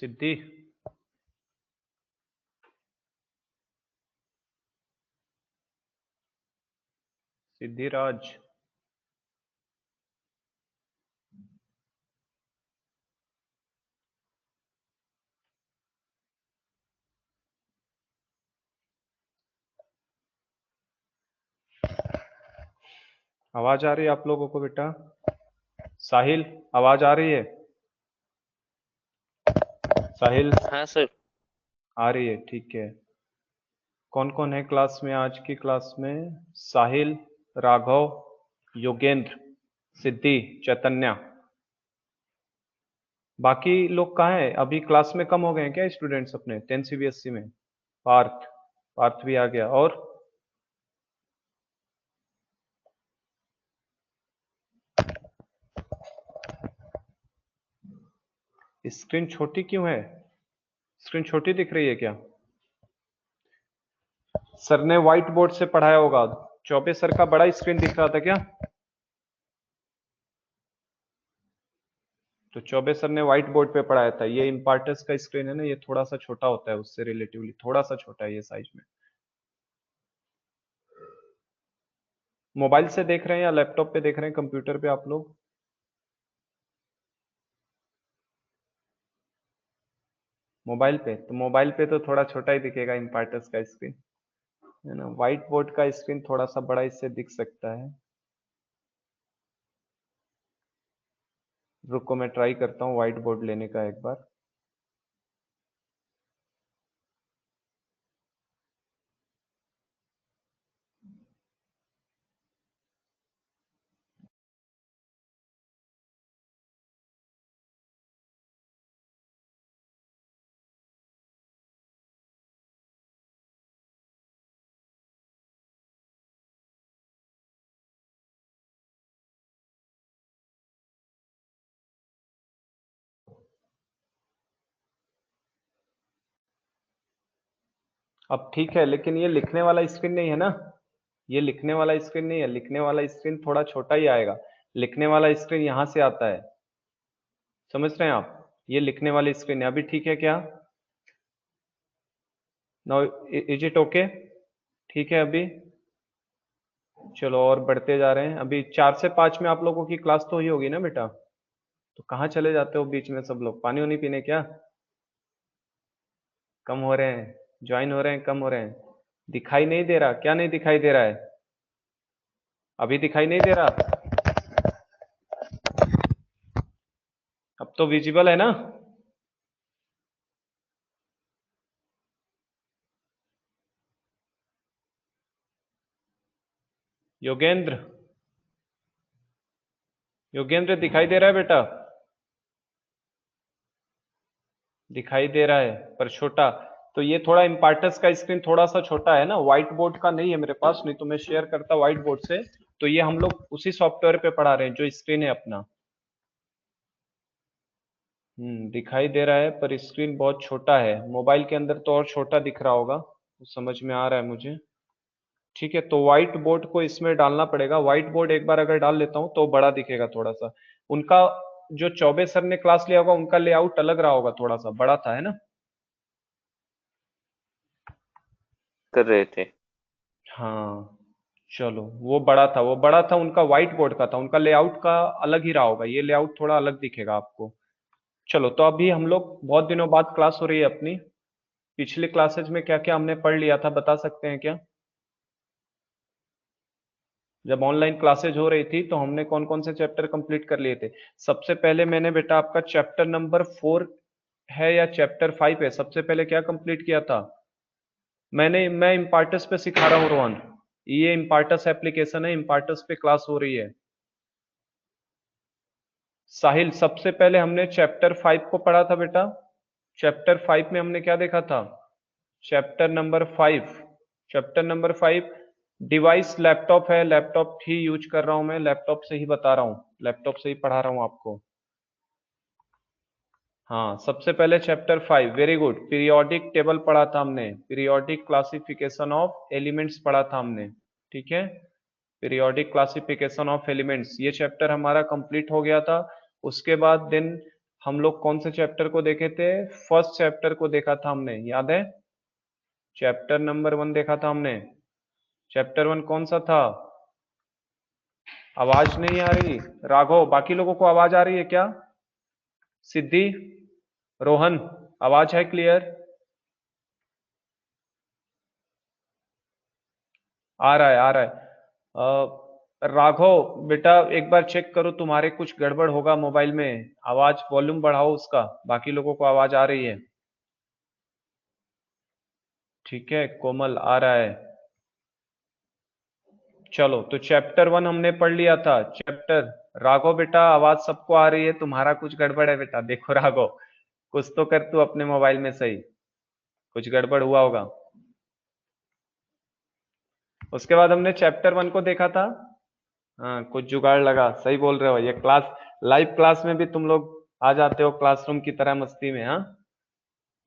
सिद्धि, सिद्धिराज, आवाज आ रही है आप लोगों को बेटा? साहिल, आवाज आ रही है? साहिल, हाँ सर। आ रही है, ठीक है। कौन कौन है क्लास में, आज की क्लास में? साहिल, राघव, योगेंद्र, सिद्धि, चैतन्या। बाकी लोग कहाँ हैं? अभी क्लास में कम हो गए हैं क्या स्टूडेंट्स अपने 10 सीबीएसई में? पार्थ, पार्थ भी आ गया। और स्क्रीन छोटी क्यों है? स्क्रीन छोटी दिख रही है क्या? सर ने व्हाइट बोर्ड से पढ़ाया होगा। चौबे सर का बड़ा स्क्रीन दिख रहा था क्या? तो चौबे सर ने व्हाइट बोर्ड पे पढ़ाया था। ये इम्पार्टस का स्क्रीन है ना, ये थोड़ा सा छोटा होता है, उससे रिलेटिवली थोड़ा सा छोटा है ये साइज में। मोबाइल से देख रहे हैं या लैपटॉप पे देख रहे हैं, कंप्यूटर पे आप लोग? मोबाइल पे? तो मोबाइल पे तो थोड़ा छोटा ही दिखेगा इम्पार्टस का स्क्रीन, है ना। व्हाइट बोर्ड का स्क्रीन थोड़ा सा बड़ा इससे दिख सकता है। रुको मैं ट्राई करता हूँ व्हाइट बोर्ड लेने का एक बार। अब ठीक है, लेकिन ये लिखने वाला स्क्रीन नहीं है ना। ये लिखने वाला स्क्रीन नहीं है, लिखने वाला स्क्रीन थोड़ा छोटा ही आएगा। लिखने वाला स्क्रीन यहाँ से आता है, समझ रहे हैं आप? ये लिखने वाली स्क्रीन है। अभी ठीक है क्या? Now is it okay? ठीक है अभी? चलो और बढ़ते जा रहे हैं। अभी 4 से 5 में आप लोगों की क्लास तो ही होगी ना बेटा? तो कहाँ चले जाते हो बीच में सब लोग? पानी वानी पीने क्या? कम हो रहे हैं, ज्वाइन हो रहे हैं, कम हो रहे हैं? दिखाई नहीं दे रहा क्या? नहीं दिखाई दे रहा है? अभी दिखाई नहीं दे रहा? अब तो विजिबल है ना? योगेंद्र, योगेंद्र दिखाई दे रहा है बेटा? दिखाई दे रहा है पर छोटा। तो ये थोड़ा इम्पार्टस का स्क्रीन थोड़ा सा छोटा है ना, व्हाइट बोर्ड का नहीं है मेरे पास, नहीं तो मैं शेयर करता व्हाइट बोर्ड से। तो ये हम लोग उसी सॉफ्टवेयर पे पढ़ा रहे हैं जो स्क्रीन है अपना। दिखाई दे रहा है पर स्क्रीन बहुत छोटा है। मोबाइल के अंदर तो और छोटा दिख रहा होगा, तो समझ में आ रहा है मुझे। ठीक है, तो व्हाइट बोर्ड को इसमें डालना पड़ेगा। व्हाइट बोर्ड एक बार अगर डाल लेता हूँ तो बड़ा दिखेगा थोड़ा सा। उनका जो चौबे सर ने क्लास लिया होगा उनका लेआउट अलग रहा होगा, थोड़ा सा बड़ा था, है ना? कर रहे थे। हाँ, चलो वो बड़ा था उनका, व्हाइट बोर्ड का था उनका, लेआउट का अलग ही रहा होगा। ये लेआउट थोड़ा अलग दिखेगा आपको। चलो, तो अभी हम लोग बहुत दिनों बाद क्लास हो रही है अपनी। पिछले क्लासेज में क्या क्या हमने पढ़ लिया था बता सकते हैं क्या? जब ऑनलाइन क्लासेज हो रही थी तो हमने कौन कौन से चैप्टर कंप्लीट कर लिए थे? सबसे पहले मैंने बेटा आपका चैप्टर नंबर 4 है या चैप्टर 5 है, सबसे पहले क्या कंप्लीट किया था? मैं इम्पार्टस पे सिखा रहा हूँ रोहन। ये इम्पार्टस एप्लीकेशन है, इम्पार्टस पे क्लास हो रही है। साहिल, सबसे पहले हमने चैप्टर 5 को पढ़ा था बेटा। चैप्टर 5 में हमने क्या देखा था? चैप्टर नंबर 5 डिवाइस लैपटॉप है, लैपटॉप ही यूज कर रहा हूं मैं, लैपटॉप से ही बता रहा हूँ, लैपटॉप से ही पढ़ा रहा हूँ आपको। हाँ, सबसे पहले chapter 5, very good. Periodic table पढ़ा था हमने, पीरियोडिक क्लासिफिकेशन ऑफ एलिमेंट्स पढ़ा था हमने। ठीक है, पीरियोडिक क्लासिफिकेशन ऑफ एलिमेंट्स, ये चैप्टर हमारा कंप्लीट हो गया था। उसके बाद देन हम लोग कौन से चैप्टर को देखे थे? फर्स्ट चैप्टर को देखा था हमने, याद है? चैप्टर नंबर 1 देखा था हमने। चैप्टर 1 कौन सा था? आवाज नहीं आ रही राघव, बाकी लोगों को आवाज आ रही है क्या? सिद्धि, रोहन, आवाज है क्लियर? आ रहा है, आ रहा है। राघव बेटा एक बार चेक करो, तुम्हारे कुछ गड़बड़ होगा मोबाइल में, आवाज वॉल्यूम बढ़ाओ उसका, बाकी लोगों को आवाज आ रही है। ठीक है कोमल, आ रहा है। चलो तो चैप्टर 1 हमने पढ़ लिया था। चैप्टर, राघव बेटा आवाज सबको आ रही है, तुम्हारा कुछ गड़बड़ है बेटा, देखो राघव कुछ तो कर तू अपने मोबाइल में सही, कुछ गड़बड़ हुआ होगा। उसके बाद हमने चैप्टर 1 को देखा था। हाँ कुछ जुगाड़ लगा, सही बोल रहे हो, ये क्लास, लाइव क्लास में भी तुम लोग आ जाते हो क्लासरूम की तरह मस्ती में। हाँ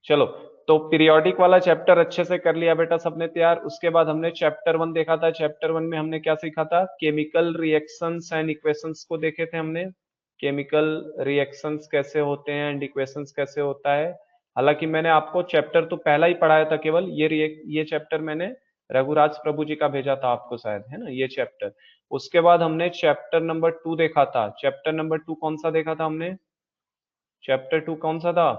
चलो, तो पीरियोडिक वाला चैप्टर अच्छे से कर लिया बेटा सबने तैयार। उसके बाद हमने चैप्टर 1 देखा था। चैप्टर 1 में हमने क्या सीखा था? केमिकल रिएक्शंस एंड इक्वेशंस को देखे थे हमने। केमिकल रिएक्शंस कैसे होते हैं एंड इक्वेशंस कैसे होता है। हालांकि मैंने आपको चैप्टर तो पहला ही पढ़ाया था केवल, ये चैप्टर मैंने रघुराज प्रभु जी का भेजा था आपको शायद, है ना ये चैप्टर। उसके बाद हमने चैप्टर नंबर 2 देखा था। चैप्टर नंबर 2 कौन सा देखा था हमने? चैप्टर 2 कौन सा था?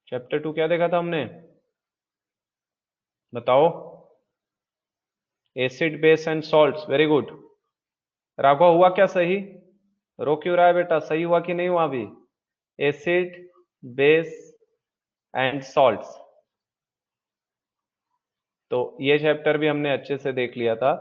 चैप्टर 2 क्या देखा था हमने? बताओ। Acid base and salts, very good. Raghav हुआ क्या सही? रो क्यों रहा है बेटा, सही हुआ कि नहीं हुआ अभी? एसिड बेस एंड सॉल्ट्स, तो ये चैप्टर भी हमने अच्छे से देख लिया था।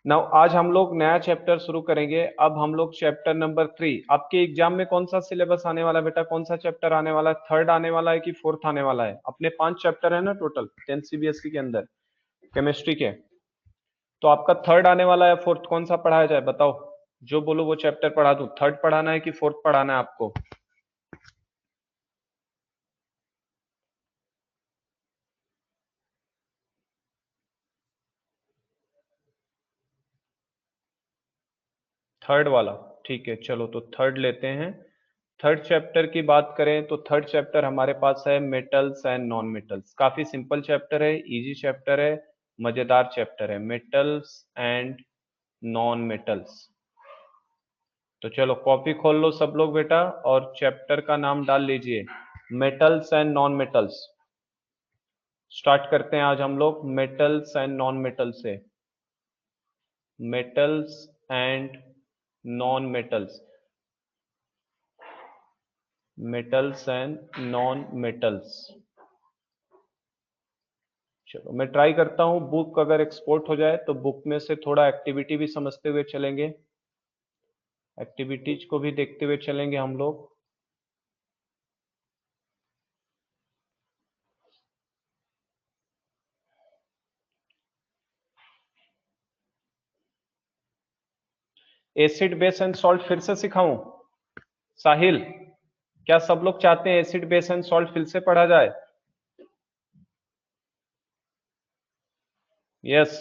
नाउ आज हम लोग नया चैप्टर शुरू करेंगे। अब हम लोग चैप्टर नंबर 3, आपके एग्जाम में कौन सा सिलेबस आने वाला है बेटा? कौन सा चैप्टर आने वाला है? थर्ड आने वाला है कि फोर्थ आने वाला है? अपने 5 चैप्टर है ना टोटल 10th सीबीएसई के अंदर केमिस्ट्री के, तो आपका थर्ड आने वाला है, फोर्थ कौन सा पढ़ाया जाए बताओ? जो बोलो वो चैप्टर पढ़ा दूं। थर्ड पढ़ाना है कि फोर्थ पढ़ाना है आपको? थर्ड वाला, ठीक है चलो तो थर्ड लेते हैं। थर्ड चैप्टर की बात करें तो थर्ड चैप्टर हमारे पास है मेटल्स एंड नॉन मेटल्स। काफी सिंपल चैप्टर है, इजी चैप्टर है, मजेदार चैप्टर है, मेटल्स एंड नॉन मेटल्स। तो चलो कॉपी खोल लो सब लोग बेटा, और चैप्टर का नाम डाल लीजिए metals and non metals. Start करते हैं आज हम लोग मेटल्स एंड नॉन मेटल से। Metals and non metals, metals and non metals. चलो मैं ट्राई करता हूँ, बुक अगर एक्सपोर्ट हो जाए तो बुक में से थोड़ा एक्टिविटी भी समझते हुए चलेंगे, एक्टिविटीज को भी देखते हुए चलेंगे हम लोग। एसिड बेस एंड सॉल्ट फिर से सिखाऊं? साहिल, क्या सब लोग चाहते हैं एसिड बेस एंड सॉल्ट फिर से पढ़ा जाए? यस,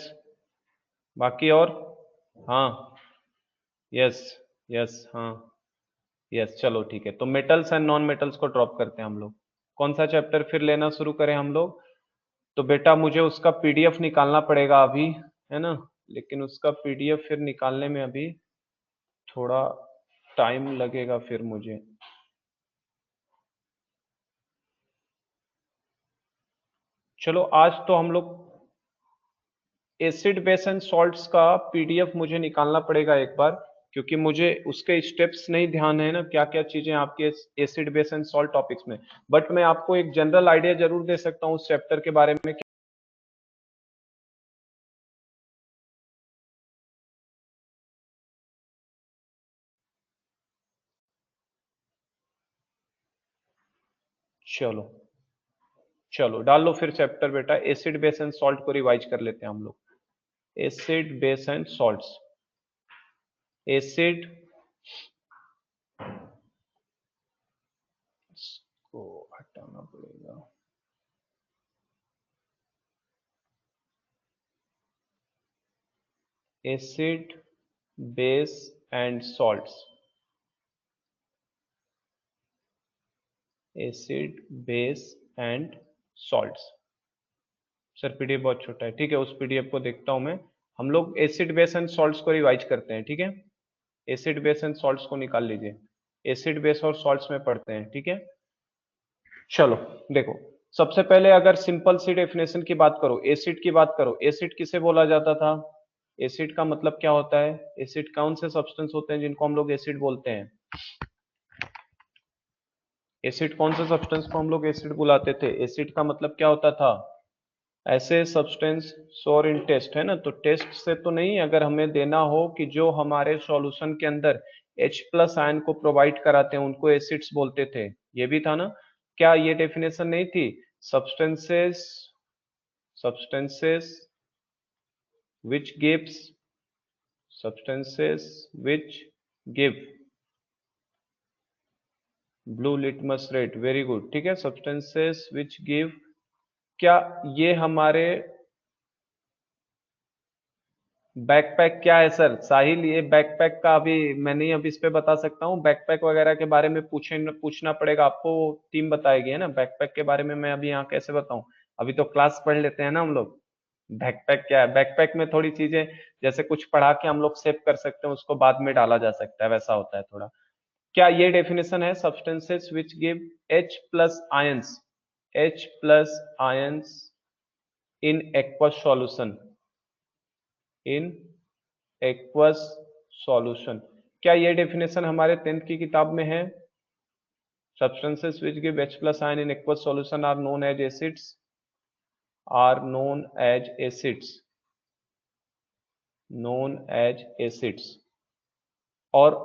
बाकी और? हाँ, यस, यस, हाँ, यस, चलो ठीक है। तो मेटल्स एंड नॉन मेटल्स को ड्रॉप करते हैं हम लोग। कौन सा चैप्टर फिर लेना शुरू करें हम लोग? तो बेटा मुझे उसका पीडीएफ निकालना पड़ेगा अभी, है ना? लेकिन उसका पीडीएफ फिर निकालने में अभी थोड़ा टाइम लगेगा फिर मुझे। चलो आज तो हम लोग एसिड बेस एंड सॉल्ट्स का पीडीएफ मुझे निकालना पड़ेगा एक बार, क्योंकि मुझे उसके स्टेप्स नहीं ध्यान है ना, क्या क्या चीजें आपके acid base and salt topics में। बट मैं आपको एक जनरल आइडिया जरूर दे सकता हूँ उस चैप्टर के बारे में। चलो, चलो डाल लो फिर चैप्टर बेटा, एसिड बेस एंड सॉल्ट को रिवाइज कर लेते हैं हम लोग। Acid base and salts, acid को हटाना पड़ेगा, acid base and salts. Acid base and salts. Sir PDF बहुत छोटा है, ठीक है, उस पीडीएफ को देखता हूं मैं। हम लोग एसिड बेस एंड सॉल्ट्स को रिवाइज करते हैं, ठीक है। एसिड बेस एंड सॉल्ट्स को निकाल लीजिए, एसिड बेस और सॉल्ट्स में पढ़ते हैं, ठीक है। चलो देखो, सबसे पहले अगर सिंपल सी डेफिनेशन की बात करो, एसिड की बात करो, एसिड किसे बोला जाता था? एसिड का मतलब क्या होता है? एसिड कौन से सब्सटेंस होते हैं जिनको हम लोग एसिड बोलते हैं? एसिड कौन से सब्सटेंस को हम लोग एसिड बुलाते थे? एसिड का मतलब क्या होता था? ऐसे सब्सटेंस, सोर इन टेस्ट है ना, तो टेस्ट से तो नहीं, अगर हमें देना हो कि जो हमारे सॉल्यूशन के अंदर H प्लस आयन को प्रोवाइड कराते हैं उनको एसिड्स बोलते थे, ये भी था ना? क्या ये डेफिनेशन नहीं थी? Substances substances which gives substances which give blue litmus red, very good, ठीक है, सब्सटेंसेस which give, क्या ये हमारे बैकपैक क्या है सर? साहिल, ये बैकपैक का अभी मैं नहीं अभी इस पे बता सकता हूँ, बैकपैक वगैरह के बारे में पूछना पड़ेगा आपको, टीम बताएगी है ना। बैकपैक के बारे में मैं अभी यहाँ कैसे बताऊँ? अभी तो क्लास पढ़ लेते हैं ना हम लोग। बैकपैक क्या है? बैकपैक में थोड़ी चीजें, जैसे कुछ पढ़ा के हम लोग सेव कर सकते हैं, उसको बाद में डाला जा सकता है, वैसा होता है थोड़ा। क्या ये डेफिनेशन है? Substances which give H plus ions, H plus ions in aqueous solution, in aqueous solution, क्या ये डेफिनेशन हमारे 10th की किताब में है? substances which give H plus ion in aqueous solution are known as acids, are known as acids, known as acids। और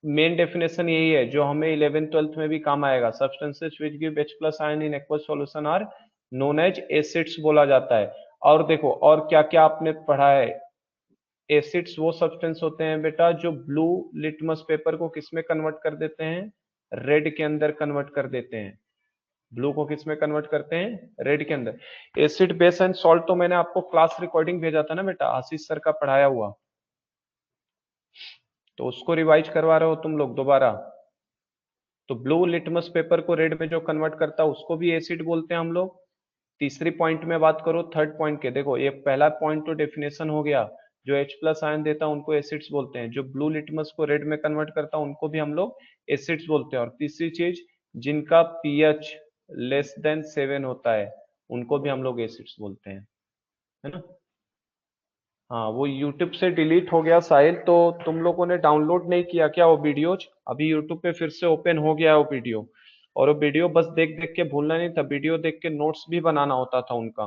main definition यही है जो हमें 11th 12th में भी काम आएगा, substances which give H plus ion in aqueous solution are known as acids बोला जाता है। और देखो और क्या क्या आपने पढ़ा है, एसिड्स वो सब्सटेंस होते हैं बेटा जो ब्लू लिटमस पेपर को किस में कन्वर्ट कर देते हैं? रेड के अंदर कन्वर्ट कर देते हैं। ब्लू को किस में कन्वर्ट करते हैं? रेड के अंदर। एसिड बेस एंड सॉल्ट तो मैंने आपको क्लास रिकॉर्डिंग भेजा था ना बेटा, आशीष सर का पढ़ाया हुआ, तो उसको रिवाइज करवा रहे हो तुम लोग दोबारा? तो ब्लू लिटमस पेपर को रेड में जो कन्वर्ट करता है उसको भी एसिड बोलते हैं हम लोग। तीसरी पॉइंट में बात करो, थर्ड पॉइंट के, देखो ये पहला पॉइंट तो डेफिनेशन हो गया, जो H प्लस आयन देता है उनको एसिड्स बोलते हैं, जो ब्लू लिटमस को रेड में कन्वर्ट करता है उनको भी हम लोग एसिड्स बोलते हैं। और तीसरी चीज, जिनका pH लेस देन 7 होता है उनको भी हम लोग एसिड्स बोलते हैं, है ना। हाँ, वो YouTube से डिलीट हो गया साहिल, तो तुम लोगों ने डाउनलोड नहीं किया क्या वो वीडियोज? अभी YouTube पे फिर से ओपन हो गया है वो वीडियो, और वो वीडियो बस देख देख के भूलना नहीं था, वीडियो देख के नोट्स भी बनाना होता था उनका।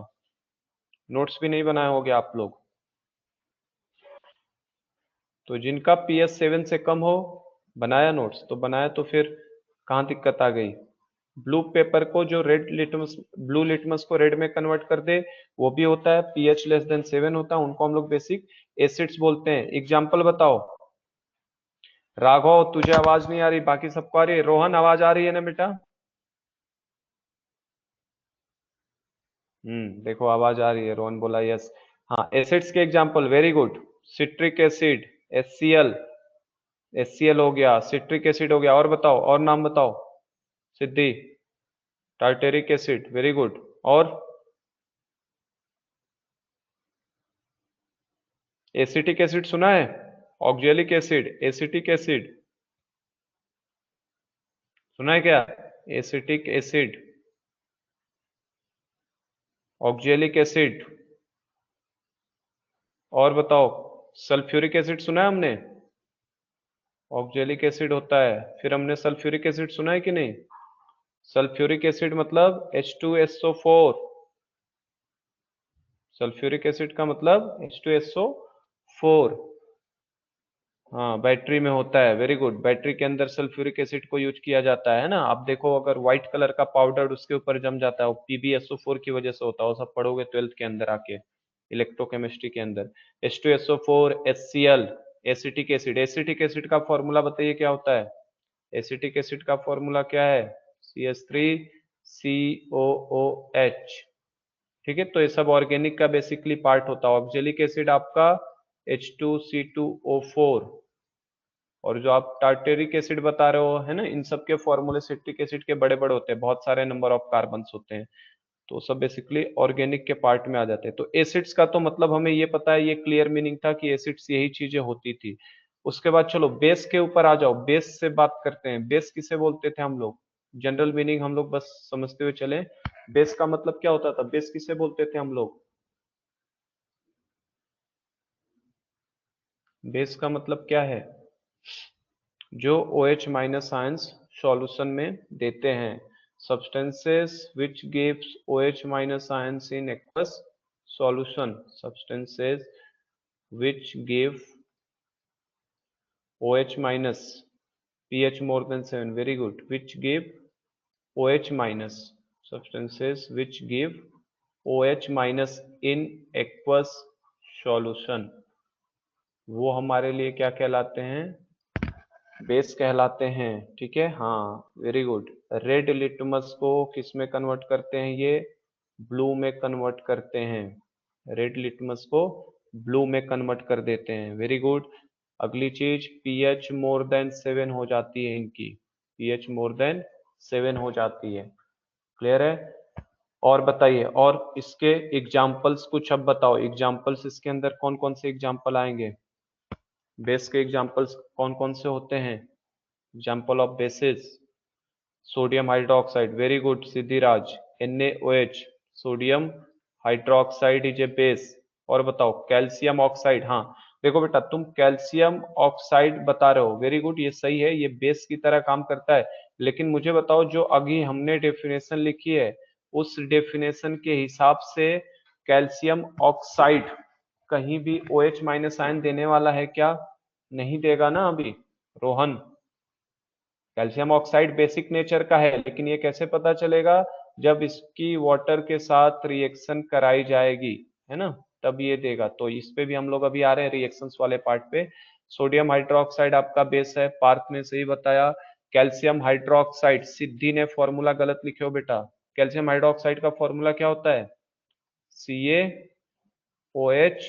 नोट्स भी नहीं बनाए होगे आप लोग? तो जिनका PS 7 से कम हो, बनाया नोट्स? तो बनाया तो फिर कहाँ दिक्कत आ गई? ब्लू पेपर को जो रेड लिटमस, ब्लू लिटमस को रेड में कन्वर्ट कर दे, वो भी होता है, pH लेस देन 7 होता है, उनको हम लोग बेसिक एसिड्स बोलते हैं। एग्जाम्पल बताओ। राघव तुझे आवाज नहीं आ रही, बाकी सबको आ रही है। रोहन आवाज आ रही है ना बेटा? देखो आवाज आ रही है, रोहन बोला यस। हाँ, एसिड्स के example, very good. Citric acid, HCl, HCl हो गया, सिट्रिक एसिड हो गया, और बताओ, और नाम बताओ Siddhi. Tartaric acid, very good. और एसिटिक एसिड सुना है? ऑक्जेलिक एसिड, एसिटिक एसिड सुना है क्या? एसिटिक एसिड, ऑक्जेलिक एसिड, और बताओ, सल्फ्यूरिक एसिड सुना है हमने? ऑक्जेलिक एसिड होता है। फिर हमने सल्फ्यूरिक एसिड सुना है कि नहीं? सल्फ्यूरिक एसिड मतलब H2SO4, सल्फ्यूरिक एसिड का मतलब H2SO4। हाँ, बैटरी में होता है, वेरी गुड, बैटरी के अंदर सल्फ्यूरिक एसिड को यूज किया जाता है ना। आप देखो अगर व्हाइट कलर का पाउडर उसके ऊपर जम जाता है, वो PbSO4 की वजह से होता है, वो सब पढ़ोगे 12th के अंदर आके, इलेक्ट्रोकेमिस्ट्री के अंदर। H2SO4, HCl, acetic acid. Acetic acid का फॉर्मूला बताइए क्या होता है? एसिटिक एसिड का फॉर्मूला क्या है? CH3COOH, ठीक है। तो ये सब ऑर्गेनिक का बेसिकली पार्ट होता है। ऑक्जेलिक एसिड आपका H2C2O4, और जो आप टार्टेरिक एसिड बता रहे हो है ना, इन सब के फॉर्मूले सिट्रिक एसिड के बड़े बड़े होते हैं, बहुत सारे नंबर ऑफ कार्बन्स होते हैं, तो सब बेसिकली ऑर्गेनिक के पार्ट में आ जाते हैं। तो एसिड्स का तो मतलब हमें ये पता है, ये क्लियर मीनिंग था कि एसिड्स यही चीजें होती थी। उसके बाद चलो बेस के ऊपर आ जाओ, बेस से बात करते हैं। बेस किसे बोलते थे हम लोग? जनरल मीनिंग हम लोग बस समझते हुए चले। बेस का मतलब क्या होता था? बेस किसे बोलते थे हम लोग? बेस का मतलब क्या है? जो OH माइनस आयंस सॉल्यूशन में देते हैं। substances which gives OH minus ions in aqueous solution, substances which give OH minus, pH more than 7, very good, which give OH minus, substances which give OH minus in aqueous solution, वो हमारे लिए क्या कहलाते हैं? Base कहलाते हैं। ठीक है, हाँ वेरी गुड। रेड लिटमस को किस में कन्वर्ट करते हैं? ये ब्लू में कन्वर्ट करते हैं। रेड लिटमस को ब्लू में कन्वर्ट कर देते हैं, वेरी गुड। अगली चीज, पीएच मोर देन 7 हो जाती है इनकी, पीएच मोर देन 7 हो जाती है। क्लियर है? और बताइए, और इसके एग्जाम्पल्स कुछ अब बताओ। एग्जाम्पल्स इसके अंदर कौन कौन से एग्जाम्पल आएंगे? बेस के एग्जाम्पल्स कौन कौन से होते हैं? Example of basis, sodium hydroxide, very good Siddhiraj. NaOH, sodium hydroxide is a base. और बताओ कैल्शियम ऑक्साइड। हाँ देखो बेटा, तुम कैल्शियम ऑक्साइड बता रहे हो, वेरी गुड, ये सही है, ये बेस की तरह काम करता है। लेकिन मुझे बताओ, जो अभी हमने डेफिनेशन लिखी है, उस डेफिनेशन के हिसाब से कैल्शियम ऑक्साइड कहीं भी OH माइनस आयन देने वाला है क्या? नहीं देगा ना अभी Rohan. Calcium oxide basic nature का है, लेकिन ये कैसे पता चलेगा? जब इसकी वाटर के साथ रिएक्शन कराई जाएगी, है ना, तब ये देगा। तो इस पे भी हम लोग अभी आ रहे हैं रिएक्शंस वाले पार्ट पे। सोडियम हाइड्रोक्साइड आपका बेस है, पार्थ ने सही बताया। कैल्शियम हाइड्रोक्साइड, सिद्धि ने फॉर्मूला गलत लिखे हो बेटा। कैल्शियम हाइड्रोक्साइड का फॉर्मूला क्या होता है? CaOH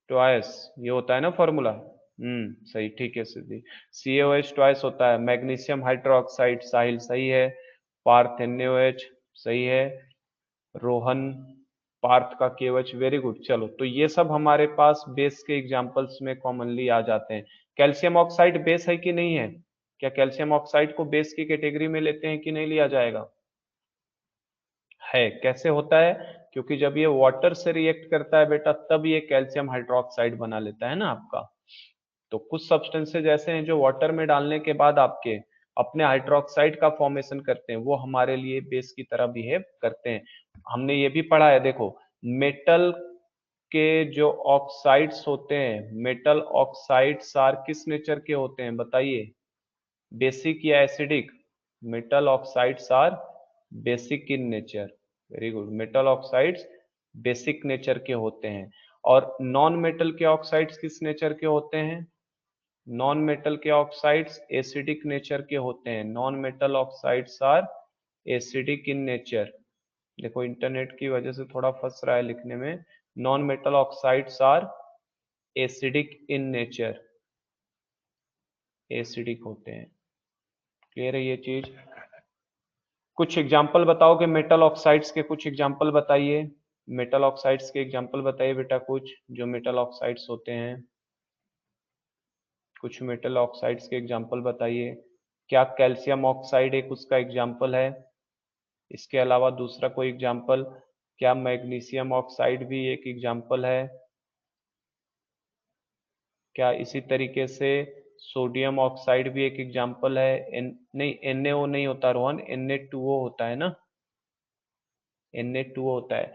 ट्वाइस, ये होता है ना फॉर्मूला। सही, ठीक है सिद्धि। CaOH ट्वाइस होता है। मैग्नीशियम हाइड्रोक्साइड, साहिल सही है। पार्थ NaOH सही है। रोहन पार्थ का KOH, वेरी गुड। चलो, तो ये सब हमारे पास बेस के एग्जांपल्स में कॉमनली आ जाते हैं। कैल्शियम ऑक्साइड बेस है कि नहीं है? क्या कैल्शियम ऑक्साइड को बेस की कैटेगरी में लेते हैं कि नहीं लिया जाएगा? है। कैसे होता है? क्योंकि जब ये वाटर से रिएक्ट करता है बेटा, तब ये कैल्शियम हाइड्रोक्साइड बना लेता है ना आपका। तो कुछ सब्सटेंसेज ऐसे हैं जो वाटर में डालने के बाद आपके अपने हाइड्रोक्साइड का फॉर्मेशन करते हैं, वो हमारे लिए बेस की तरह बिहेव करते हैं। हमने ये भी पढ़ा है, देखो मेटल के जो ऑक्साइड्स होते हैं, मेटल ऑक्साइड्स आर किस नेचर के होते हैं बताइए? बेसिक या acidic? Metal oxides are basic in nature, very good. Metal oxides basic nature के होते हैं। और नॉन मेटल के ऑक्साइड्स किस नेचर के होते हैं? नॉन मेटल के ऑक्साइड्स एसिडिक नेचर के होते हैं। Non metal oxides are acidic in nature. देखो इंटरनेट की वजह से थोड़ा फंस रहा है लिखने में। Non metal oxides are acidic in nature, acidic होते हैं। क्लियर है ये चीज? कुछ एग्जाम्पल बताओगे मेटल ऑक्साइड्स के? कुछ एग्जाम्पल बताइए, मेटल ऑक्साइड्स के एग्जाम्पल बताइए बेटा, कुछ जो मेटल ऑक्साइड्स होते हैं। कुछ मेटल ऑक्साइड्स के एग्जाम्पल बताइए। क्या कैल्शियम ऑक्साइड एक उसका एग्जाम्पल है? इसके अलावा दूसरा कोई एग्जाम्पल? क्या मैग्नीशियम ऑक्साइड भी एक एग्जाम्पल है? क्या इसी तरीके से सोडियम ऑक्साइड भी एक एग्जाम्पल है? नहीं, NaO नहीं होता रोहन, Na2O होता है ना, Na2O होता है।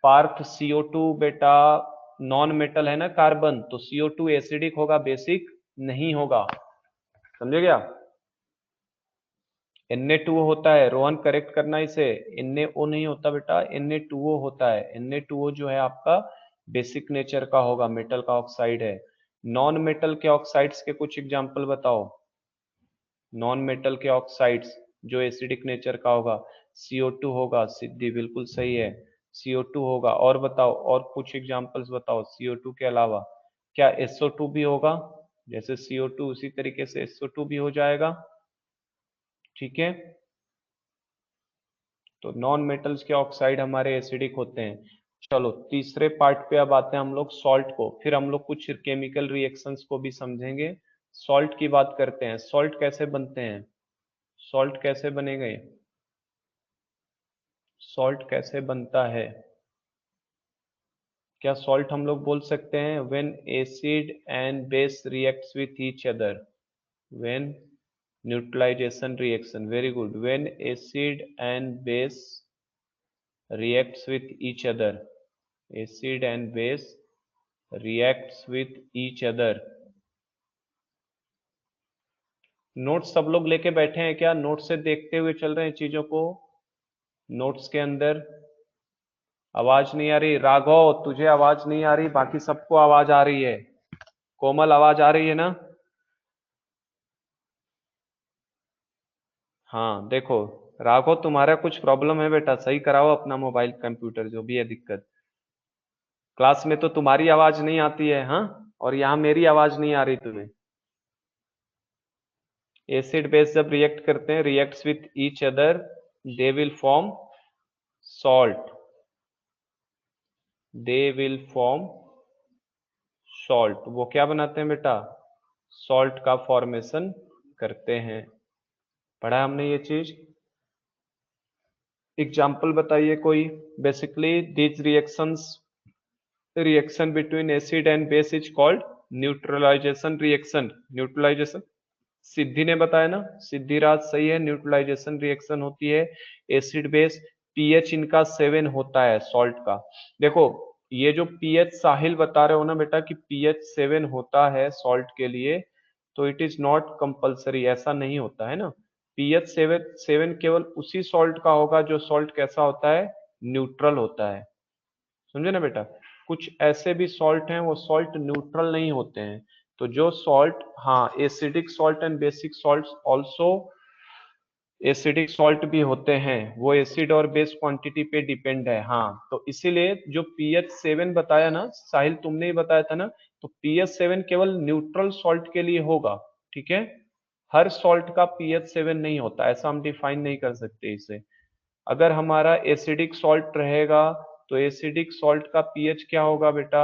पार्थ CO2 बेटा नॉन मेटल है ना कार्बन, तो CO2 एसिडिक होगा, बेसिक नहीं होगा, समझे क्या? Na2O होता है, रोहन करेक्ट करना इसे, NaO नहीं होता बेटा, Na2O होता है। Na2O जो है आपका बेसिक नेचर का होगा, मेटल का ऑक्साइड है। नॉन मेटल के ऑक्साइड्स के कुछ एग्जांपल बताओ। नॉन मेटल के ऑक्साइड्स जो एसिडिक नेचर का होगा, CO2 होगा, सिद्धि बिल्कुल सही है, CO2 होगा। और बताओ, और कुछ एग्जांपल्स बताओ CO2 के अलावा। क्या SO2 भी होगा? जैसे CO2 उसी तरीके से SO2 भी हो जाएगा। ठीक है, तो नॉन मेटल्स के ऑक्साइड हमारे एसिडिक होते हैं। चलो तीसरे पार्ट पे अब आते हैं हम लोग सॉल्ट को, फिर हम लोग कुछ केमिकल रिएक्शंस को भी समझेंगे। सॉल्ट की बात करते हैं, सॉल्ट कैसे बनते हैं, सॉल्ट कैसे बनेंगे, सॉल्ट कैसे बनता है। क्या सॉल्ट हम लोग बोल सकते हैं when acid and base reacts with each other, when neutralization reaction, very good, when acid and base reacts with each other, acid and base reacts with each other। Notes सब लोग लेके बैठे हैं क्या, नोट्स से देखते हुए चल रहे हैं चीजों को, नोट्स के अंदर आवाज नहीं आ रही, राघव तुझे आवाज नहीं आ रही, बाकी सबको आवाज आ रही है, कोमल आवाज आ रही है ना। हाँ देखो राघव तुम्हारा कुछ प्रॉब्लम है बेटा, सही कराओ अपना मोबाइल कंप्यूटर जो भी है दिक्कत, क्लास में तो तुम्हारी आवाज नहीं आती है हाँ, और यहाँ मेरी आवाज नहीं आ रही तुम्हें। एसिड बेस जब रिएक्ट करते हैं, reacts with each other, they will form salt, they will form salt, वो क्या बनाते हैं बेटा, सॉल्ट का फॉर्मेशन करते हैं। पढ़ा हमने ये चीज, एग्जाम्पल बताइए कोई। Basically these reactions, reaction between acid and base is called neutralization reaction, neutralization Siddhi ने बताया ना, सिद्धिराज सही है, न्यूट्रलाइजेशन रिएक्शन होती है एसिड बेस। पीएच इनका 7 होता है सॉल्ट का। देखो ये जो पीएच साहिल बता रहे हो ना बेटा कि पीएच 7 होता है सॉल्ट के लिए, तो इट इज नॉट कंपल्सरी, ऐसा नहीं होता है ना। पीएच 7 केवल उसी सॉल्ट का होगा जो सॉल्ट कैसा होता है, न्यूट्रल होता है, समझे ना बेटा। कुछ ऐसे भी सॉल्ट हैं वो सॉल्ट न्यूट्रल नहीं होते हैं। तो जो सॉल्ट, हाँ acidic salt and basic salt also, acidic salt भी होते हैं, वो एसिड और बेस क्वांटिटी पे डिपेंड है। हाँ तो इसीलिए जो पीएच 7 बताया ना साहिल, तुमने ही बताया था ना, तो पीएच 7 केवल न्यूट्रल सॉल्ट के लिए होगा, ठीक है। हर सॉल्ट का पीएच 7 नहीं होता, ऐसा हम डिफाइन नहीं कर सकते इसे। अगर हमारा एसिडिक सॉल्ट रहेगा तो एसिडिक सॉल्ट का पीएच क्या होगा बेटा,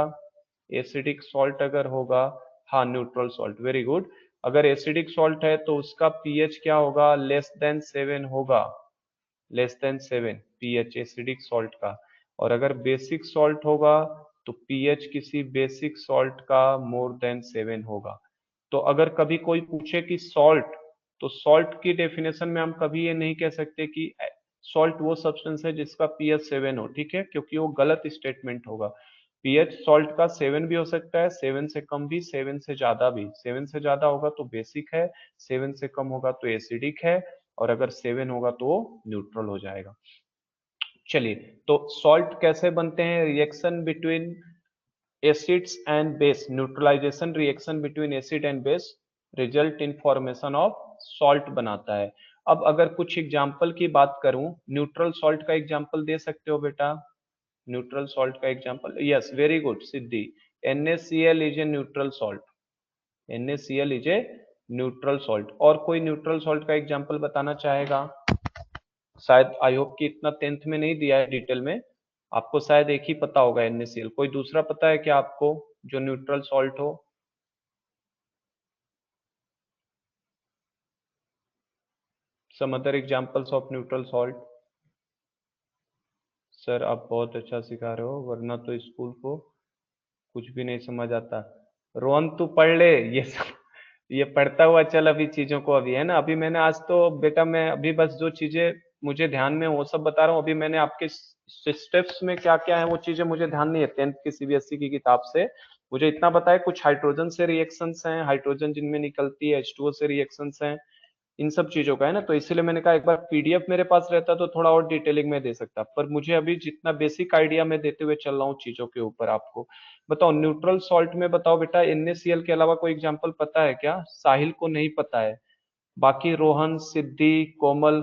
एसिडिक सॉल्ट अगर होगा, हाँ न्यूट्रल सॉल्ट, वेरी गुड। अगर एसिडिक सॉल्ट है तो उसका पीएच क्या होगा, लेस देन 7 होगा, less than 7 pH acidic salt का। और अगर बेसिक सॉल्ट होगा तो पीएच किसी बेसिक सॉल्ट का मोर देन 7 होगा। तो अगर कभी कोई पूछे कि सॉल्ट, तो सॉल्ट की डेफिनेशन में हम कभी ये नहीं कह सकते कि सॉल्ट वो सब्सटेंस है जिसका पीएच 7 हो, ठीक है, क्योंकि वो गलत स्टेटमेंट होगा। पीएच सॉल्ट का 7 भी हो सकता है, 7 से कम भी, 7 से ज्यादा भी। 7 से ज्यादा होगा तो बेसिक है, 7 से कम होगा तो एसिडिक है, और अगर 7 होगा तो वो न्यूट्रल हो जाएगा। चलिए, तो सॉल्ट कैसे बनते हैं, reaction between acids and base, neutralization reaction between acid and base result in formation of salt बनाता है। अब अगर कुछ एग्जाम्पल की बात करूं, न्यूट्रल सॉल्ट का एग्जाम्पल दे सकते हो बेटा, न्यूट्रल सॉल्ट का example, yes very good Siddhi, NaCl is a neutral salt, NaCl is a neutral salt. और कोई न्यूट्रल सॉल्ट का एग्जाम्पल बताना चाहेगा, शायद आई होप कि इतना 10th में नहीं दिया है डिटेल में, आपको शायद एक ही पता होगा NaCl, कोई दूसरा पता है क्या आपको जो न्यूट्रल सॉल्ट हो। Some other examples of neutral salt. Sir आप बहुत अच्छा सिखा रहे हो, वरना तो स्कूल को कुछ भी नहीं समझ आता। रोहन तू पढ़ ले ये सब, ये पढ़ता हुआ चल अभी चीजों को, अभी है ना, अभी मैंने आज तो बेटा मैं अभी बस जो चीजें मुझे ध्यान में वो सब बता रहा हूँ। अभी मैंने आपके स्टेप्स में क्या क्या है वो चीजें मुझे ध्यान नहीं है 10th की CBSE की किताब से। मुझे इतना बताया कुछ हाइड्रोजन से रिएक्शंस हैं, हाइड्रोजन जिनमें निकलती है H2O से रिएक्शंस हैं, इन सब चीजों का है ना। तो इसीलिए मैंने कहा एक बार पीडीएफ मेरे पास रहता तो थोड़ा और डिटेलिंग में दे सकता, पर मुझे अभी जितना बेसिक आइडिया मैं देते हुए चल रहा हूँ चीजों के ऊपर आपको। बताओ न्यूट्रल सॉल्ट में, बताओ बेटा NaCl के अलावा कोई एग्जांपल पता है क्या, साहिल को नहीं पता है, बाकी रोहन सिद्धि कोमल